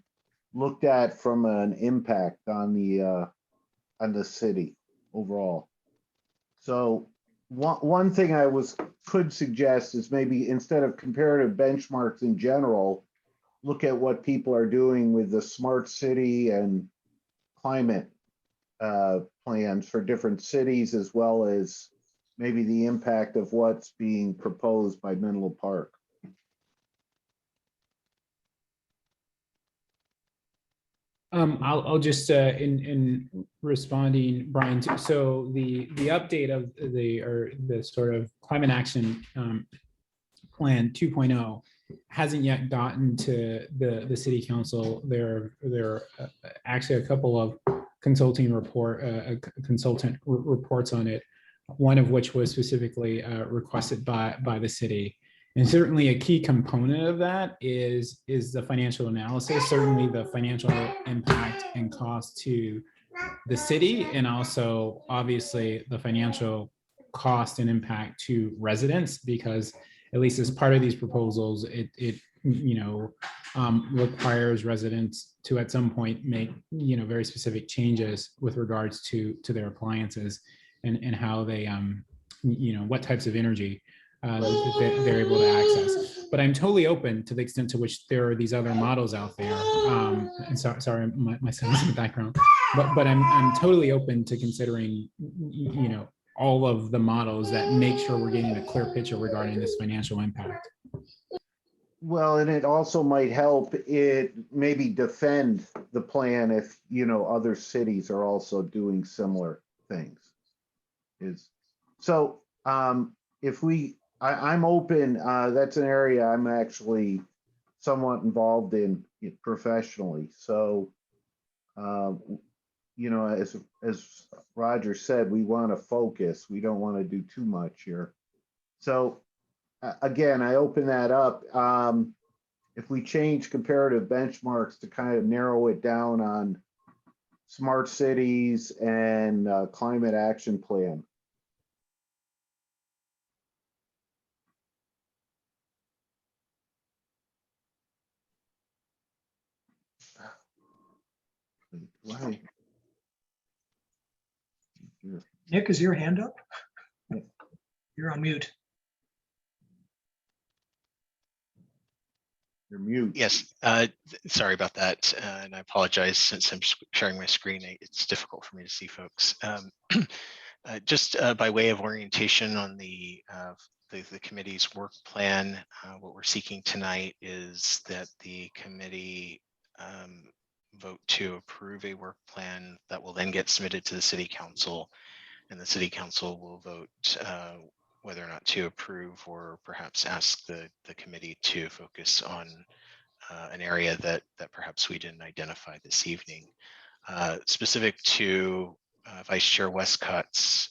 looked at from an impact on the city overall. So one thing I could suggest is maybe instead of comparative benchmarks in general, look at what people are doing with the smart city and climate plans for different cities, as well as maybe the impact of what's being proposed by Menlo Park. I'll just in responding, Brian. So the update of the sort of climate action plan 2.0 hasn't yet gotten to the city council. There are actually a couple of consultant reports on it. One of which was specifically requested by the city. And certainly a key component of that is the financial analysis, certainly the financial impact and cost to the city, and also obviously the financial cost and impact to residents, because at least as part of these proposals, it requires residents to at some point make very specific changes with regards to their appliances and how they what types of energy they're able to access. But I'm totally open to the extent to which there are these other models out there. And sorry, my son's in the background. But I'm totally open to considering all of the models that make sure we're getting a clear picture regarding this financial impact. Well, and it also might help it maybe defend the plan if other cities are also doing similar things. So if I'm open, that's an area I'm actually somewhat involved in professionally. So as Roger said, we want to focus. We don't want to do too much here. So again, I open that up. If we change comparative benchmarks to kind of narrow it down on smart cities and climate action plan. Why? Nick, is your hand up? You're on mute. You're mute. Yes, sorry about that. And I apologize since I'm sharing my screen. It's difficult for me to see folks. Just by way of orientation on the committee's work plan, what we're seeking tonight is that the committee vote to approve a work plan that will then get submitted to the city council, and the city council will vote whether or not to approve or perhaps ask the committee to focus on an area that perhaps we didn't identify this evening. Specific to Vice Chair Westcott's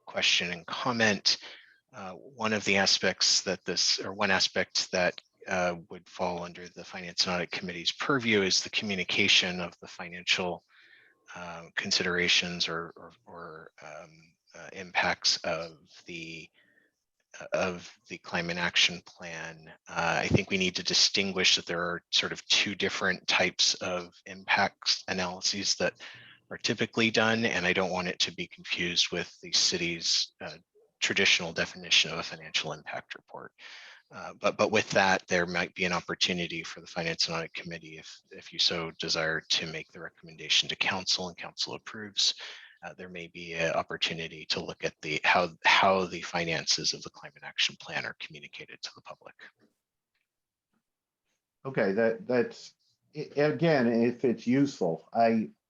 question and comment, one of the aspects that one aspect that would fall under the Finance and Audit Committee's purview is the communication of the financial considerations or impacts of the climate action plan. I think we need to distinguish that there are sort of two different types of impacts analyses that are typically done, and I don't want it to be confused with the city's traditional definition of a financial impact report. But with that, there might be an opportunity for the Finance and Audit Committee, if you so desire, to make the recommendation to council and council approves. There may be an opportunity to look at how the finances of the climate action plan are communicated to the public. Okay, that's again, if it's useful,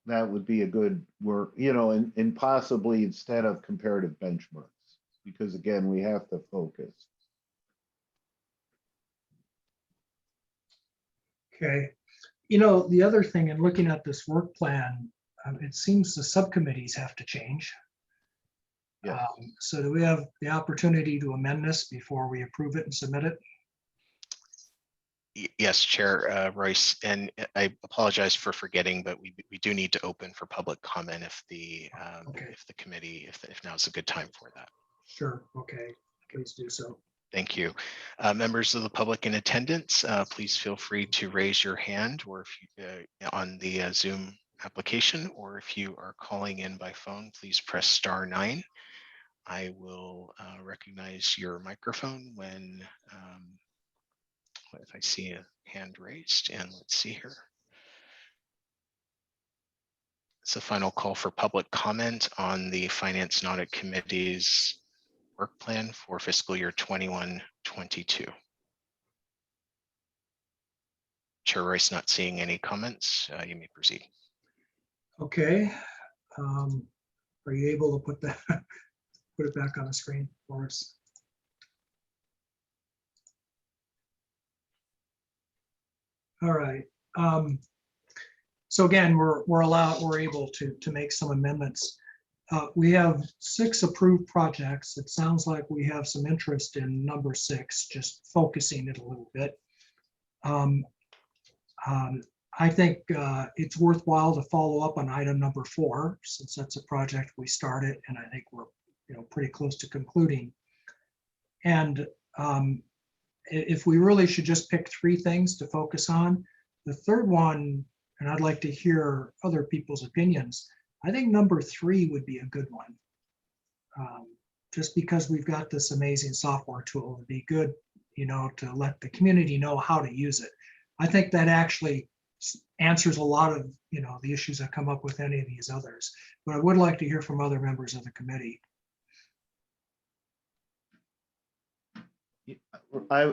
that would be a good work, and possibly instead of comparative benchmarks, because again, we have to focus. Okay. The other thing in looking at this work plan, it seems the subcommittees have to change. Yeah. So do we have the opportunity to amend this before we approve it and submit it? Yes, Chair Royce, and I apologize for forgetting, but we do need to open for public comment if the committee, if now's a good time for that. Sure. Okay. Please do so. Thank you. Members of the public in attendance, please feel free to raise your hand, or if you on the Zoom application, or if you are calling in by phone, please press *9. I will recognize your microphone when if I see a hand raised, and let's see here. It's a final call for public comment on the Finance and Audit Committee's work plan for fiscal year 21-22. Chair Royce, not seeing any comments. You may proceed. Okay. Are you able to put it back on the screen for us? All right. So again, we're able to make some amendments. We have 6 approved projects. It sounds like we have some interest in number 6, just focusing it a little bit. I think it's worthwhile to follow up on item number 4, since that's a project we started, and I think we're pretty close to concluding. And if we really should just pick 3 things to focus on, the third one, and I'd like to hear other people's opinions, I think number 3 would be a good one. Just because we've got this amazing software tool, it'd be good, to let the community know how to use it. I think that actually answers a lot of, the issues that come up with any of these others. But I would like to hear from other members of the committee.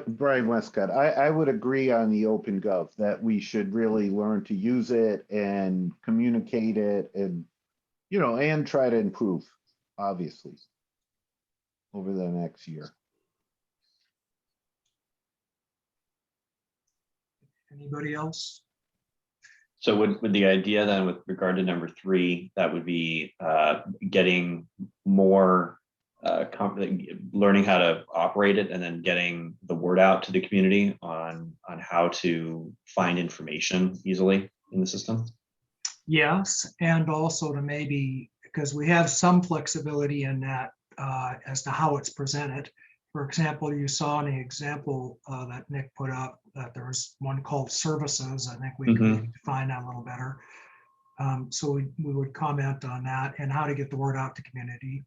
Brian Westcott, I would agree on the OpenGov that we should really learn to use it and communicate it, and and try to improve, obviously, over the next year. Anybody else? So would the idea then, with regard to number 3, that would be getting more learning how to operate it, and then getting the word out to the community on how to find information easily in the system? Yes, and also to maybe, because we have some flexibility in that as to how it's presented. For example, you saw in the example that Nick put up that there was one called services. I think we could define that a little better. So we would comment on that and how to get the word out to community.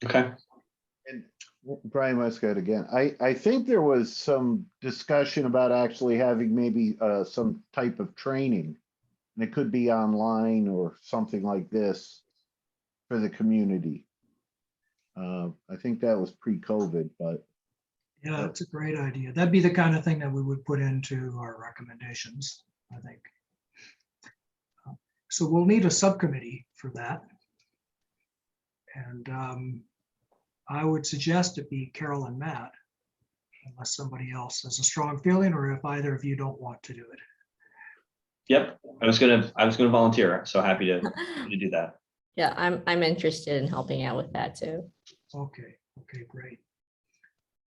Okay. And Brian Westcott again, I think there was some discussion about actually having maybe some type of training, and it could be online or something like this for the community. I think that was pre-COVID, but yeah, that's a great idea. That'd be the kind of thing that we would put into our recommendations, I think. So we'll need a subcommittee for that. And I would suggest it be Carol and Matt. unless somebody else has a strong feeling, or if either of you don't want to do it. Yep, I was gonna volunteer. So happy to do that. Yeah, I'm interested in helping out with that too. Okay, great.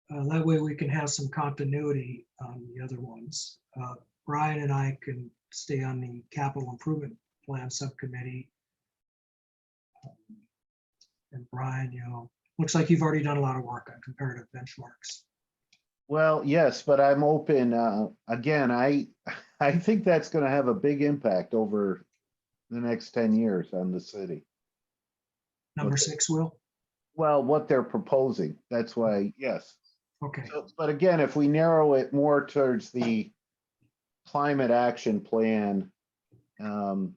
That way we can have some continuity on the other ones. Brian and I can stay on the capital improvement plan subcommittee. And Brian, looks like you've already done a lot of work on comparative benchmarks. Well, yes, but I'm open. Again, I think that's going to have a big impact over the next 10 years on the city. Number Okay. 6, Will? Well, what they're proposing. That's why, yes. Okay, So, but again, if we narrow it more towards the climate action plan, I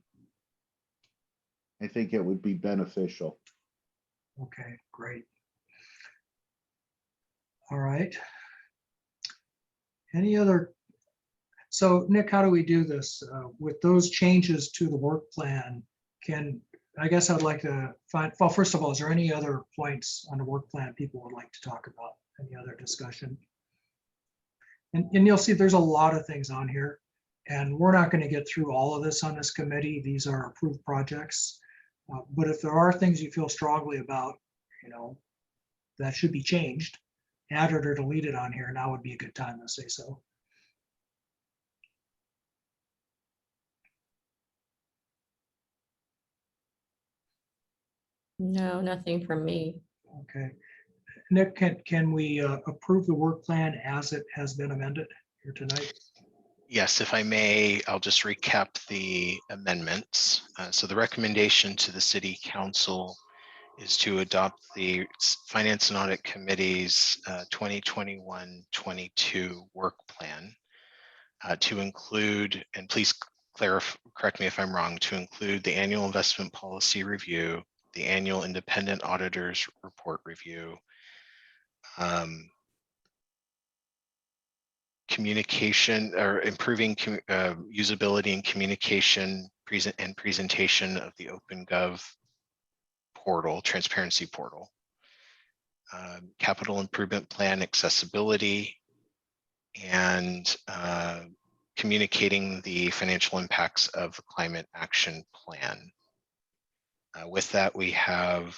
think it would be beneficial. okay, great. All right. Any other? So Nick, how do we do this? With those changes to the work plan, I guess I'd like to find, well, first of all, is there any other points on the work plan people would like to talk about? Any other discussion? And you'll see there's a lot of things on here, and we're not going to get through all of this on this committee. These are approved projects. But if there are things you feel strongly about, that should be changed, added or deleted on here, now would be a good time to say so. No, nothing from me. Okay. Nick, can we approve the work plan as it has been amended here tonight? Yes, if I may, I'll just recap the amendments. So the recommendation to the City Council is to adopt the Finance and Audit Committee's 2021-22 work plan to include, and please correct me if I'm wrong, to include the annual investment policy review, the annual independent auditors report review, communication or improving usability and communication presentation of the OpenGov portal, transparency portal, capital improvement plan accessibility, and communicating the financial impacts of the climate action plan. With that, we have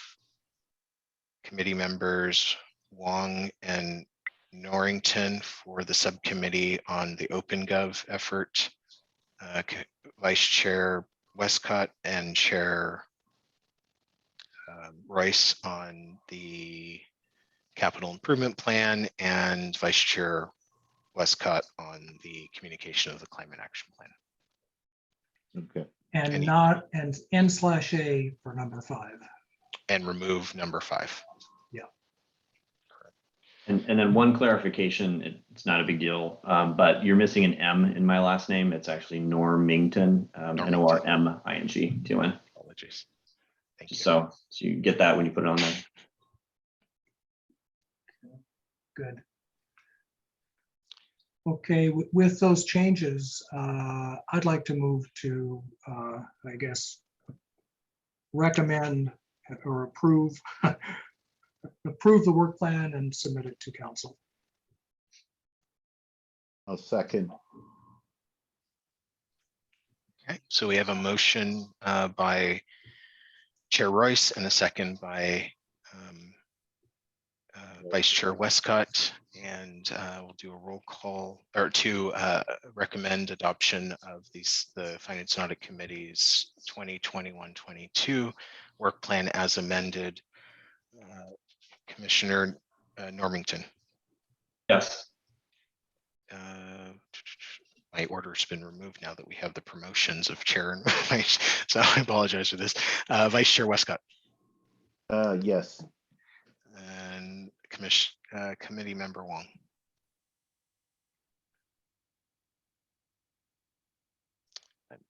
committee members Wong and Norrington for the subcommittee on the OpenGov effort, Vice Chair Westcott and Chair Royce on the capital improvement plan, and Vice Chair Westcott on the communication of the climate action plan. Okay. And not, and N/A for number 5. And remove number 5. And then one clarification, it's not a big deal, but you're missing an M in my last name. It's actually Normington, Normington. Apologies. Thank you. So you get that when you put it on there. Good. Okay, with those changes, I'd like to move to, I guess, recommend or approve the work plan and submit it to council. I'll second. Okay, so we have a motion by Chair Royce and a second by Vice Chair Westcott, and we'll do a roll call or to recommend adoption of the Finance and Audit Committee's 2021-22 work plan as amended. Commissioner Normington. Yes. My order's been removed now that we have the promotions of chair and vice, so I apologize for this. Vice Chair Westcott. Yes. And committee member Wong.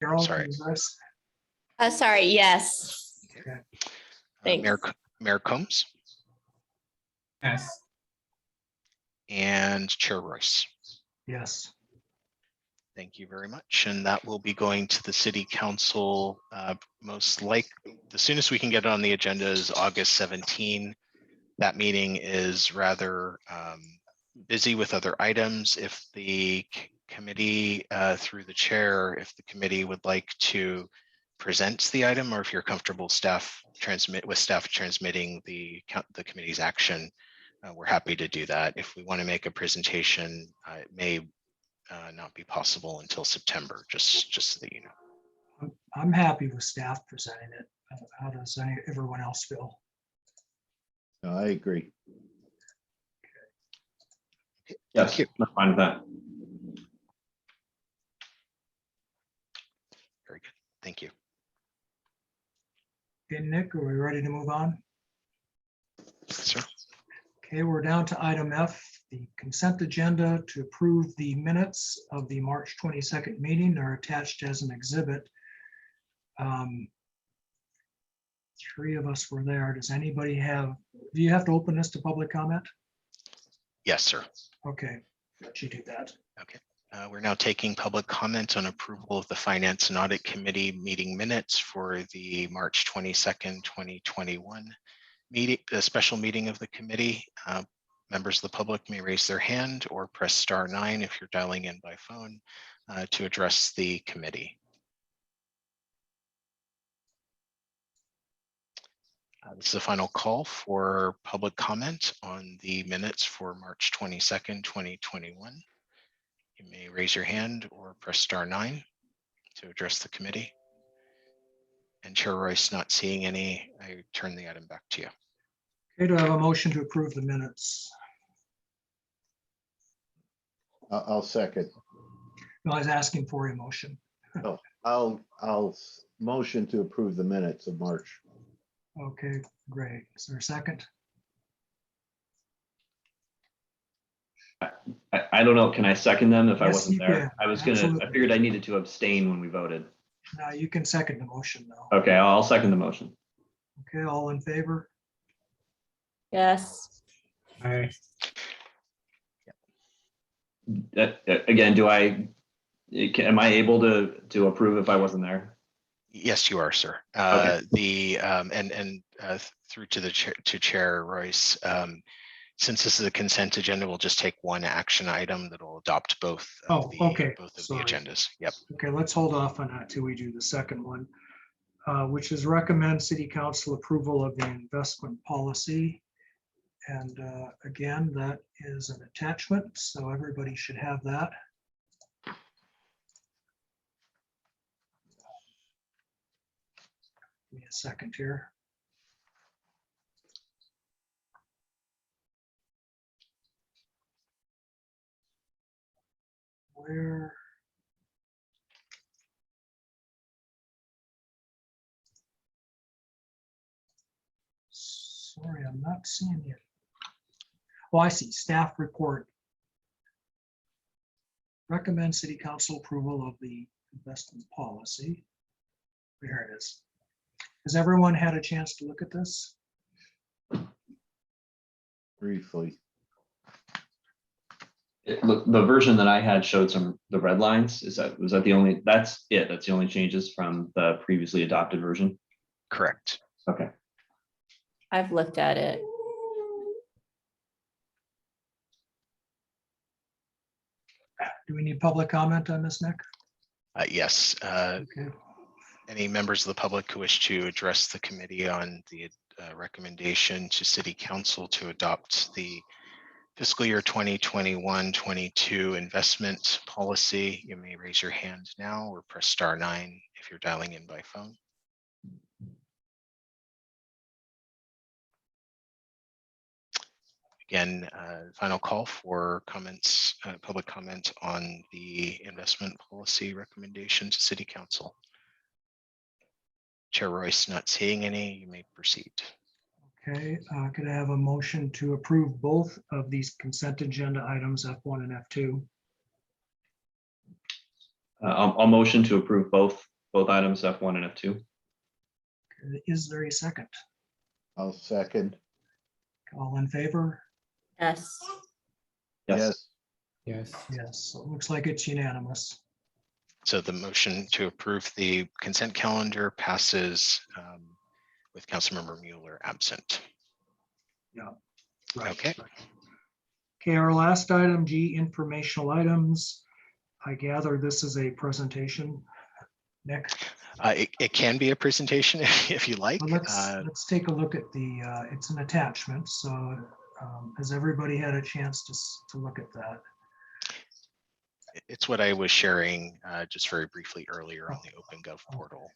Carol, Sorry. Sorry, yes. Okay. Thanks. Mayor Combs Yes. and Chair Royce. Yes. Thank you very much. And that will be going to the City Council. Most likely, the soonest we can get it on the agenda is August 17. That meeting is rather busy with other items. If the committee, through the chair, if the committee would like to present the item, or if you're comfortable staff transmitting the committee's action, we're happy to do that. If we want to make a presentation, it may not be possible until September, just so that you know. I'm happy with staff presenting it. How does everyone else feel? No, I agree. Yes, Thank you. I'm fine with that. Very good. Thank you. Okay, Nick, are we ready to move on? Sir. Okay, we're down to item F, the consent agenda to approve the minutes of the March 22nd meeting. They're attached as an exhibit. Three of us were there. Does anybody have, do you have to open this to public comment? Yes, sir. Okay, let you do that. Okay. We're now taking public comment on approval of the Finance and Audit Committee meeting minutes for the March 22nd, 2021 meeting, a special meeting of the committee. Members of the public may raise their hand or press *9 if you're dialing in by phone to address the committee. This is the final call for public comment on the minutes for March 22nd, 2021. You may raise your hand or press *9 to address the committee. And Chair Royce, not seeing any, I turn the item back to you. Okay, do I have a motion to approve the minutes? I'll second. No, I was asking for a motion. I'll motion to approve the minutes of March. Okay, great. Is there a second? I don't know. Can I second them if I Yes, wasn't you there? can. I Absolutely. figured I needed to abstain when we voted. No, you can second the motion though. Okay, I'll second the motion. Okay, all in favor? Yes. Aye. Again, am I able to approve if I wasn't there? Yes, you are, sir. Okay. Through to the Chair Royce. Since this is a consent agenda, we'll just take one action item that will adopt both of the Sorry. agendas. Yep. Okay, let's hold off on that till we do the second one, which is recommend City Council approval of the investment policy. And again, that is an attachment, so everybody should have that. Give me a second here. Where? Sorry, I'm not seeing it. Oh, I see, staff report. Recommend City Council approval of the investment policy. There it is. Has everyone had a chance to look at this? Briefly. Look, the version that I had showed the red lines. Was that the only? That's it. That's the only changes from the previously adopted version. Correct. Okay. I've looked at it. Do we need public comment on this, Nick? Yes. Okay. Any members of the public who wish to address the committee on the recommendation to City Council to adopt the fiscal year 2021-22 investment policy, you may raise your hand now or press *9 if you're dialing in by phone. Again, final call for comments, public comment on the investment policy recommendation to City Council. Chair Royce, not seeing any, you may proceed. Okay, could I have a motion to approve both of these consent agenda items, F1 and F2? I'll motion to approve both items, F1 and F2. Is there a second? I'll second. All in favor? Yes. Yes. Yes. Yes, so it looks like it's unanimous. So the motion to approve the consent calendar passes with Councilmember Mueller absent. Yeah. Right. Okay. Okay, our last item, G, informational items. I gather this is a presentation. Nick, It can be a presentation if you like. well, let's take a look at the, it's an attachment. So has everybody had a chance to look at that? It's what I was sharing just very briefly earlier on the OpenGov portal.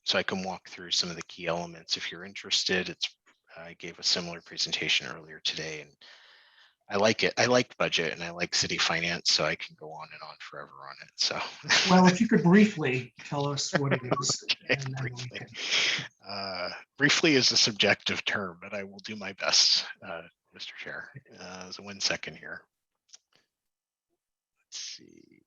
So I can walk through some of the key elements if you're interested. I gave a similar presentation earlier today, and I like it. I like budget and I like city finance, so I can go on and on forever on it. So, Well, if you could briefly tell us what it is. okay, And then we briefly. can, Briefly is a subjective term, but I will do my best, Mr. Chair. So 1 second here. Let's see.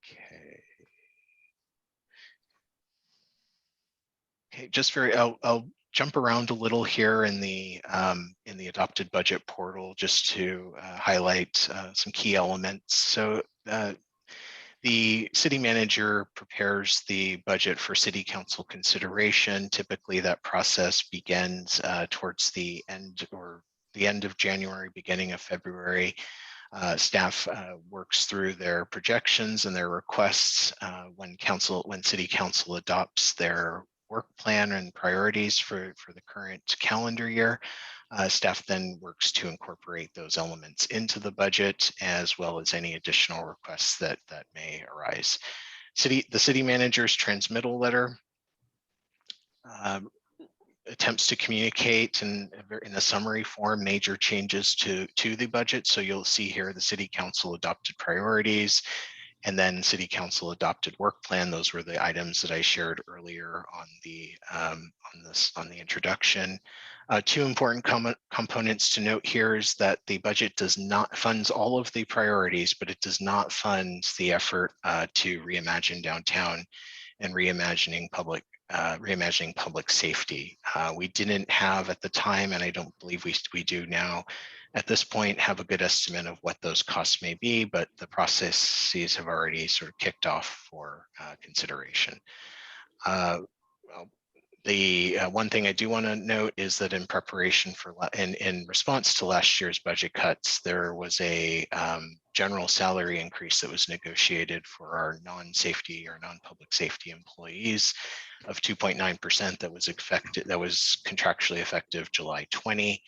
Okay. Okay, just I'll jump around a little here in the adopted budget portal just to highlight some key elements. So the city manager prepares the budget for city council consideration. Typically that process begins towards the end of January, beginning of February. Staff works through their projections and their requests when city council adopts their work plan and priorities for the current calendar year. Staff then works to incorporate those elements into the budget, as well as any additional requests that may arise. The city manager's transmittal letter attempts to communicate in a summary form major changes to the budget. So you'll see here the city council adopted priorities and then city council adopted work plan. Those were the items that I shared earlier on the introduction. Two important components to note here is that the budget does not funds all of the priorities, but it does not fund the effort to reimagine downtown and reimagining public safety. We didn't have at the time, and I don't believe we do now, at this point, have a good estimate of what those costs may be, but the processes have already sort of kicked off for consideration. The one thing I do want to note is that in preparation for in response to last year's budget cuts, there was a general salary increase that was negotiated for our non-safety or non-public safety employees of 2.9% that was contractually effective July 20.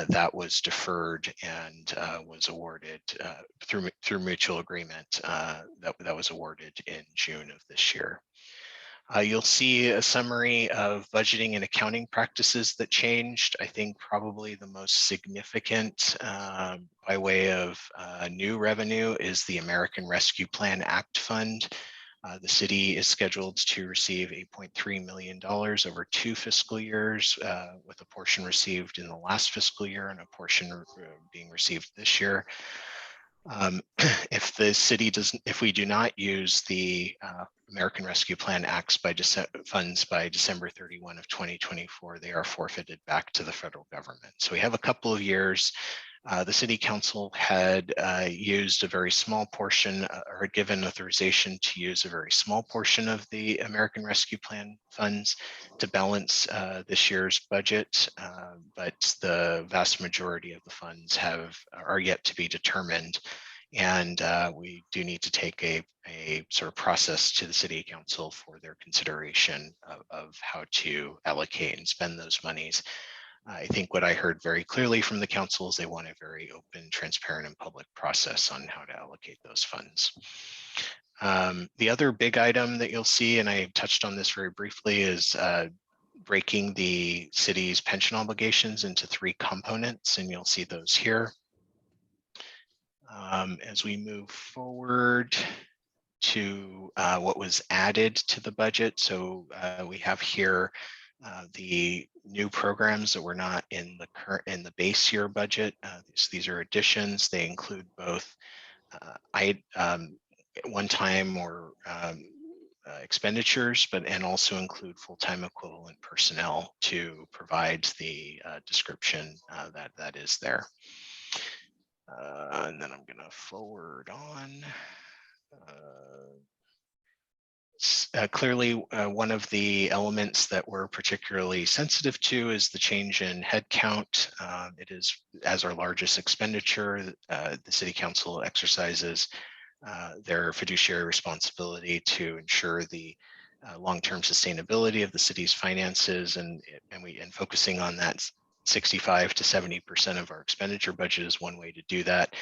That was deferred and was awarded through mutual agreement that was awarded in June of this year. You'll see a summary of budgeting and accounting practices that changed. I think probably the most significant by way of new revenue is the American Rescue Plan Act Fund. The city is scheduled to receive $8.3 million over 2 fiscal years, with a portion received in the last fiscal year and a portion being received this year. If we do not use the American Rescue Plan Acts funds by December 31 of 2024, they are forfeited back to the federal government. So we have a couple of years. The city council had used a very small portion or given authorization to use a very small portion of the American Rescue Plan funds to balance this year's budget, but the vast majority of the funds are yet to be determined. And we do need to take a sort of process to the city council for their consideration of how to allocate and spend those monies. I think what I heard very clearly from the council is they want a very open, transparent, and public process on how to allocate those funds. The other big item that you'll see, and I touched on this very briefly, is breaking the city's pension obligations into 3 components, and you'll see those here. As we move forward to what was added to the budget, so we have here the new programs that were not in the base year budget. These are additions. They include both one-time or expenditures, and also include full-time equivalent personnel to provide the description that is there. And then I'm going to forward on. Clearly, one of the elements that we're particularly sensitive to is the change in headcount. It is, as our largest expenditure, the City Council exercises their fiduciary responsibility to ensure the long-term sustainability of the city's finances, and focusing on that 65 to 70% of our expenditure budget is one way to do that.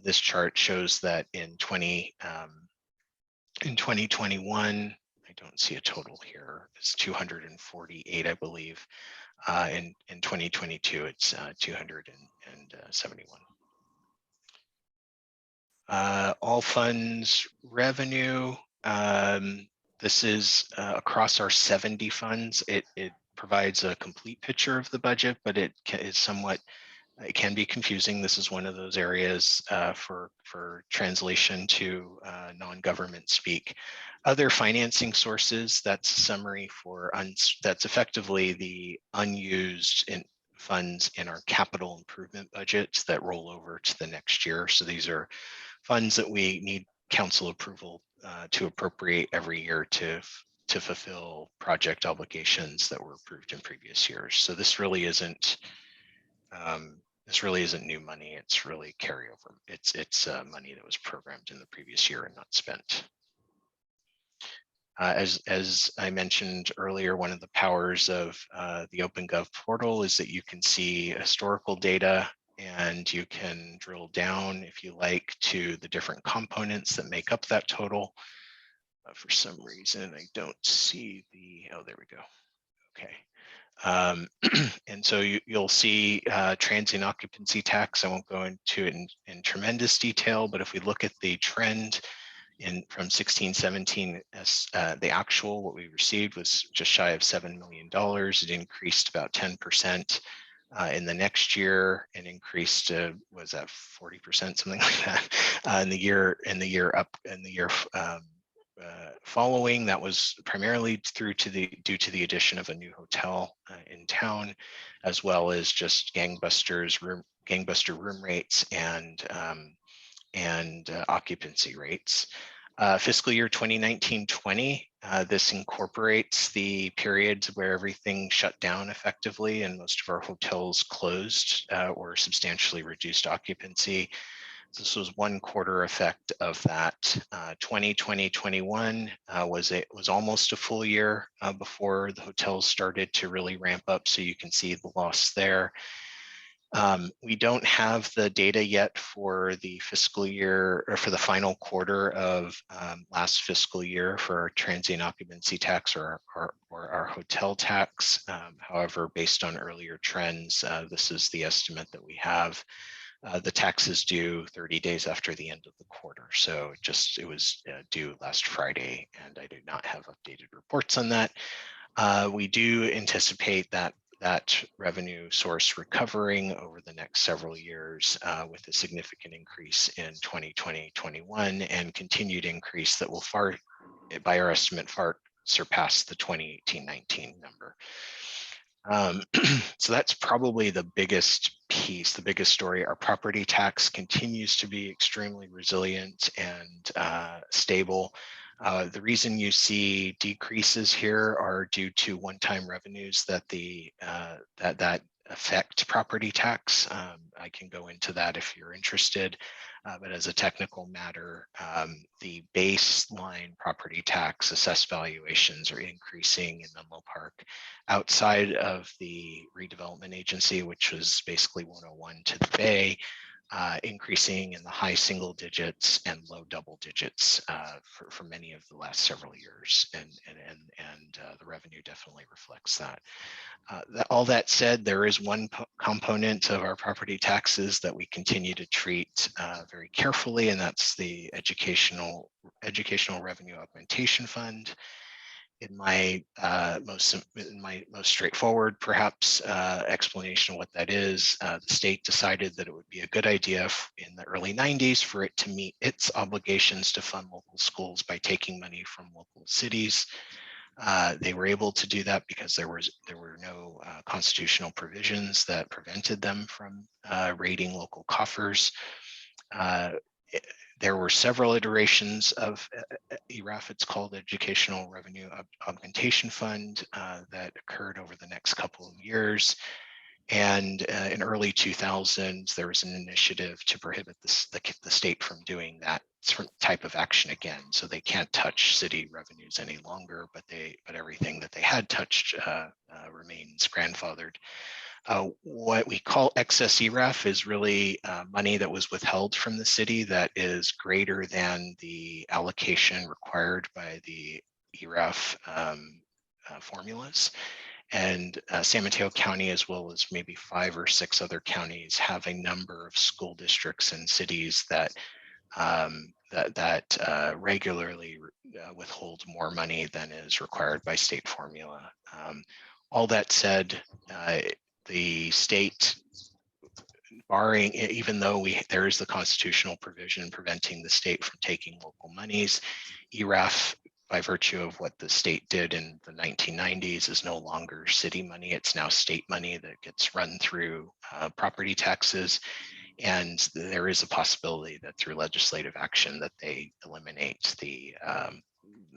This chart shows that in 2021, I don't see a total here. It's 248, I believe. In 2022, it's 271. All funds revenue. This is across our 70 funds. It provides a complete picture of the budget, but it can be confusing. This is one of those areas for translation to non-government speak. Other financing sources, that's a summary for, that's effectively the unused funds in our capital improvement budgets that roll over to the next year. So these are funds that we need council approval to appropriate every year to fulfill project obligations that were approved in previous years. So this really isn't new money. It's really carryover. It's money that was programmed in the previous year and not spent. As I mentioned earlier, one of the powers of the OpenGov portal is that you can see historical data, and you can drill down, if you like, to the different components that make up that total. For some reason, I don't see oh, there we go. Okay. And so you'll see transient occupancy tax. I won't go into it in tremendous detail, but if we look at the trend from 16-17, as the actual, what we received was just shy of $7 million. It increased about 10% in the next year, and increased to, was that 40%, something like that, in the year following. That was primarily due to the addition of a new hotel in town, as well as just gangbuster room rates and occupancy rates. Fiscal year 2019-20, this incorporates the periods where everything shut down effectively and most of our hotels closed or substantially reduced occupancy. This was one quarter effect of that. 2020-21 was almost a full year before the hotels started to really ramp up. So you can see the loss there. We don't have the data yet for the fiscal year, or for the final quarter of last fiscal year for our transient occupancy tax or our hotel tax. However, based on earlier trends, this is the estimate that we have. The tax is due 30 days after the end of the quarter. So it was due last Friday, and I do not have updated reports on that. We do anticipate that revenue source recovering over the next several years with a significant increase in 2020-21 and continued increase that will by our estimate, far surpass the 2018-19 number. So that's probably the biggest piece, the biggest story. Our property tax continues to be extremely resilient and stable. The reason you see decreases here are due to one-time revenues that affect property tax. I can go into that if you're interested, but as a technical matter, the baseline property tax assessed valuations are increasing in Menlo Park outside of the redevelopment agency, which was basically 101 to the Bay. Increasing in the high single digits and low double digits for many of the last several years, and the revenue definitely reflects that. All that said, there is one component of our property taxes that we continue to treat very carefully, and that's the educational revenue augmentation fund. In my most straightforward, perhaps, explanation of what that is, the state decided that it would be a good idea in the early 90s for it to meet its obligations to fund local schools by taking money from local cities. They were able to do that because there were no constitutional provisions that prevented them from raiding local coffers. There were several iterations of ERAF. It's called Educational Revenue Augmentation Fund that occurred over the next couple of years. And in early 2000s, there was an initiative to prohibit the state from doing that type of action again. So they can't touch city revenues any longer, but everything that they had touched remains grandfathered. What we call excess ERAF is really money that was withheld from the city that is greater than the allocation required by the ERAF formulas. And San Mateo County, as well as maybe 5 or 6 other counties, have a number of school districts and cities that regularly withhold more money than is required by state formula. All that said, the state, barring, even though there is the constitutional provision preventing the state from taking local monies, ERAF, by virtue of what the state did in the 1990s, is no longer city money. It's now state money that gets run through property taxes. And there is a possibility that through legislative action that they eliminate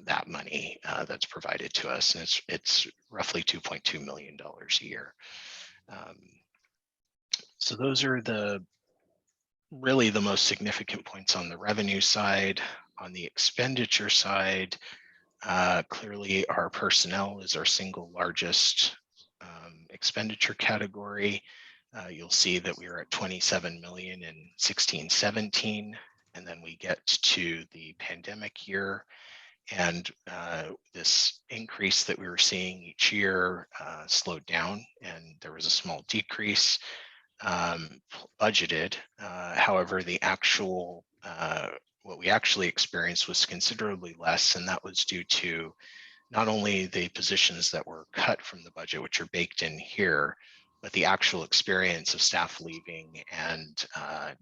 that money that's provided to us. And it's roughly $2.2 million a year. So those are really the most significant points on the revenue side. On the expenditure side, clearly our personnel is our single largest expenditure category. You'll see that we are at 27 million in 16-17, and then we get to the pandemic year, and this increase that we were seeing each year slowed down, and there was a small decrease budgeted. However, the actual what we actually experienced was considerably less, and that was due to not only the positions that were cut from the budget, which are baked in here, but the actual experience of staff leaving and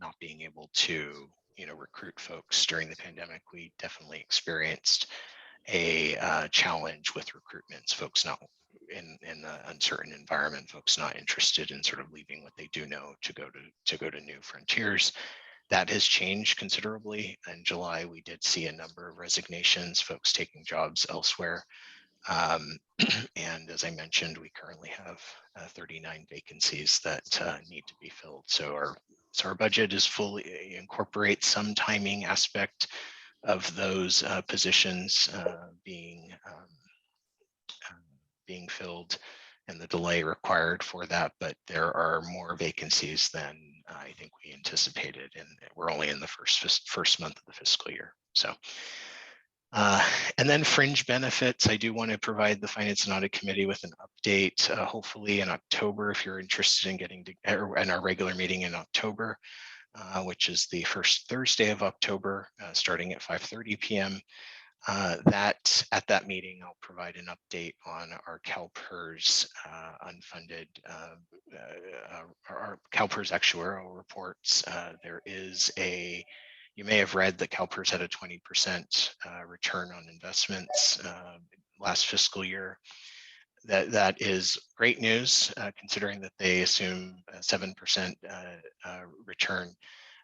not being able to, recruit folks during the pandemic. We definitely experienced a challenge with recruitments, folks not in the uncertain environment, folks not interested in sort of leaving what they do know to go to new frontiers. That has changed considerably. In July, we did see a number of resignations, folks taking jobs elsewhere. And as I mentioned, we currently have 39 vacancies that need to be filled. So our budget is fully incorporates some timing aspect of those positions being filled and the delay required for that, but there are more vacancies than I think we anticipated, and we're only in the first month of the fiscal year. So, and then fringe benefits, I do want to provide the Finance and Audit Committee with an update, hopefully in October, if you're interested in getting to in our regular meeting in October, which is the first Thursday of October, starting at 5:30 p.m. At that meeting, I'll provide an update on our CalPERS unfunded, our CalPERS actuarial reports. You may have read that CalPERS had a 20% return on investments last fiscal year. That is great news, considering that they assume a 7% return.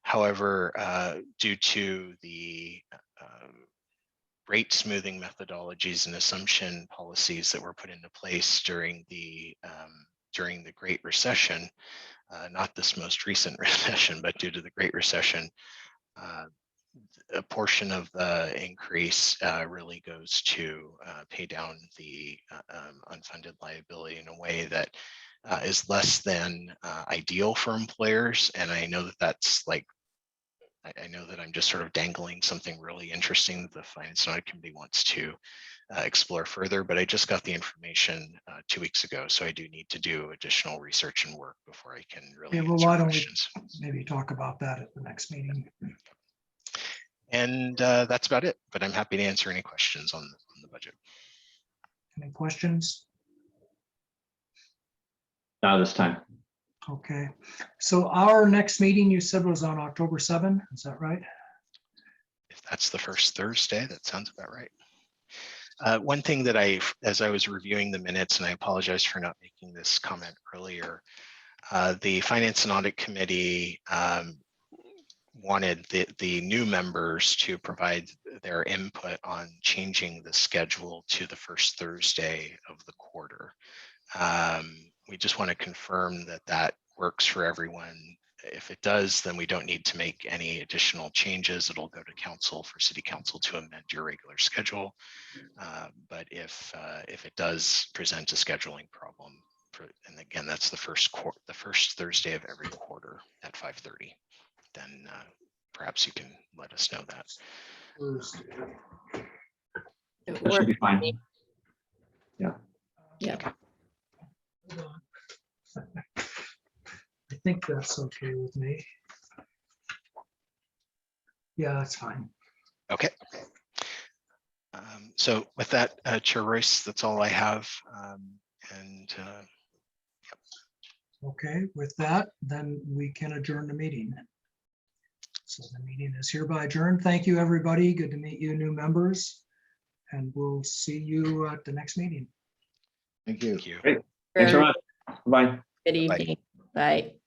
However, due to the rate smoothing methodologies and assumption policies that were put into place during the Great Recession, not this most recent recession, but due to the Great Recession, a portion of the increase really goes to pay down the unfunded liability in a way that is less than ideal for employers. And I know that that's like, I know that I'm just sort of dangling something really interesting that the Finance and Audit Committee wants to explore further, but I just got the information 2 weeks ago, so I do need to do additional research and work before I can really answer why don't questions. we maybe talk about that at the next meeting? And that's about it, but I'm happy to answer any questions on the budget. Any questions? Not this time. Okay, so our next meeting, you said, was on October 7, is that right? If that's the first Thursday, that sounds about right. One thing that as I was reviewing the minutes, and I apologize for not making this comment earlier, the Finance and Audit Committee wanted the new members to provide their input on changing the schedule to the first Thursday of the quarter. We just want to confirm that that works for everyone. If it does, then we don't need to make any additional changes. It'll go to council for city council to amend your regular schedule. But if it does present a scheduling problem, and again, that's the first Thursday of every quarter at 5:30, then perhaps you can let us know that. Thursday. It That should worked be for fine. me. Yeah. Yeah. Hold on. I think that's okay with me. Yeah, that's fine. Okay. So with that, Chair Royce, that's all I have. And Okay, with that, then we can adjourn the meeting. So the meeting is hereby adjourned. Thank you, everybody. Good to meet you, new members. And we'll see you at the next meeting. Thank you. thank you. Great. Thanks very much. Bye. Good Bye-bye. evening. Bye.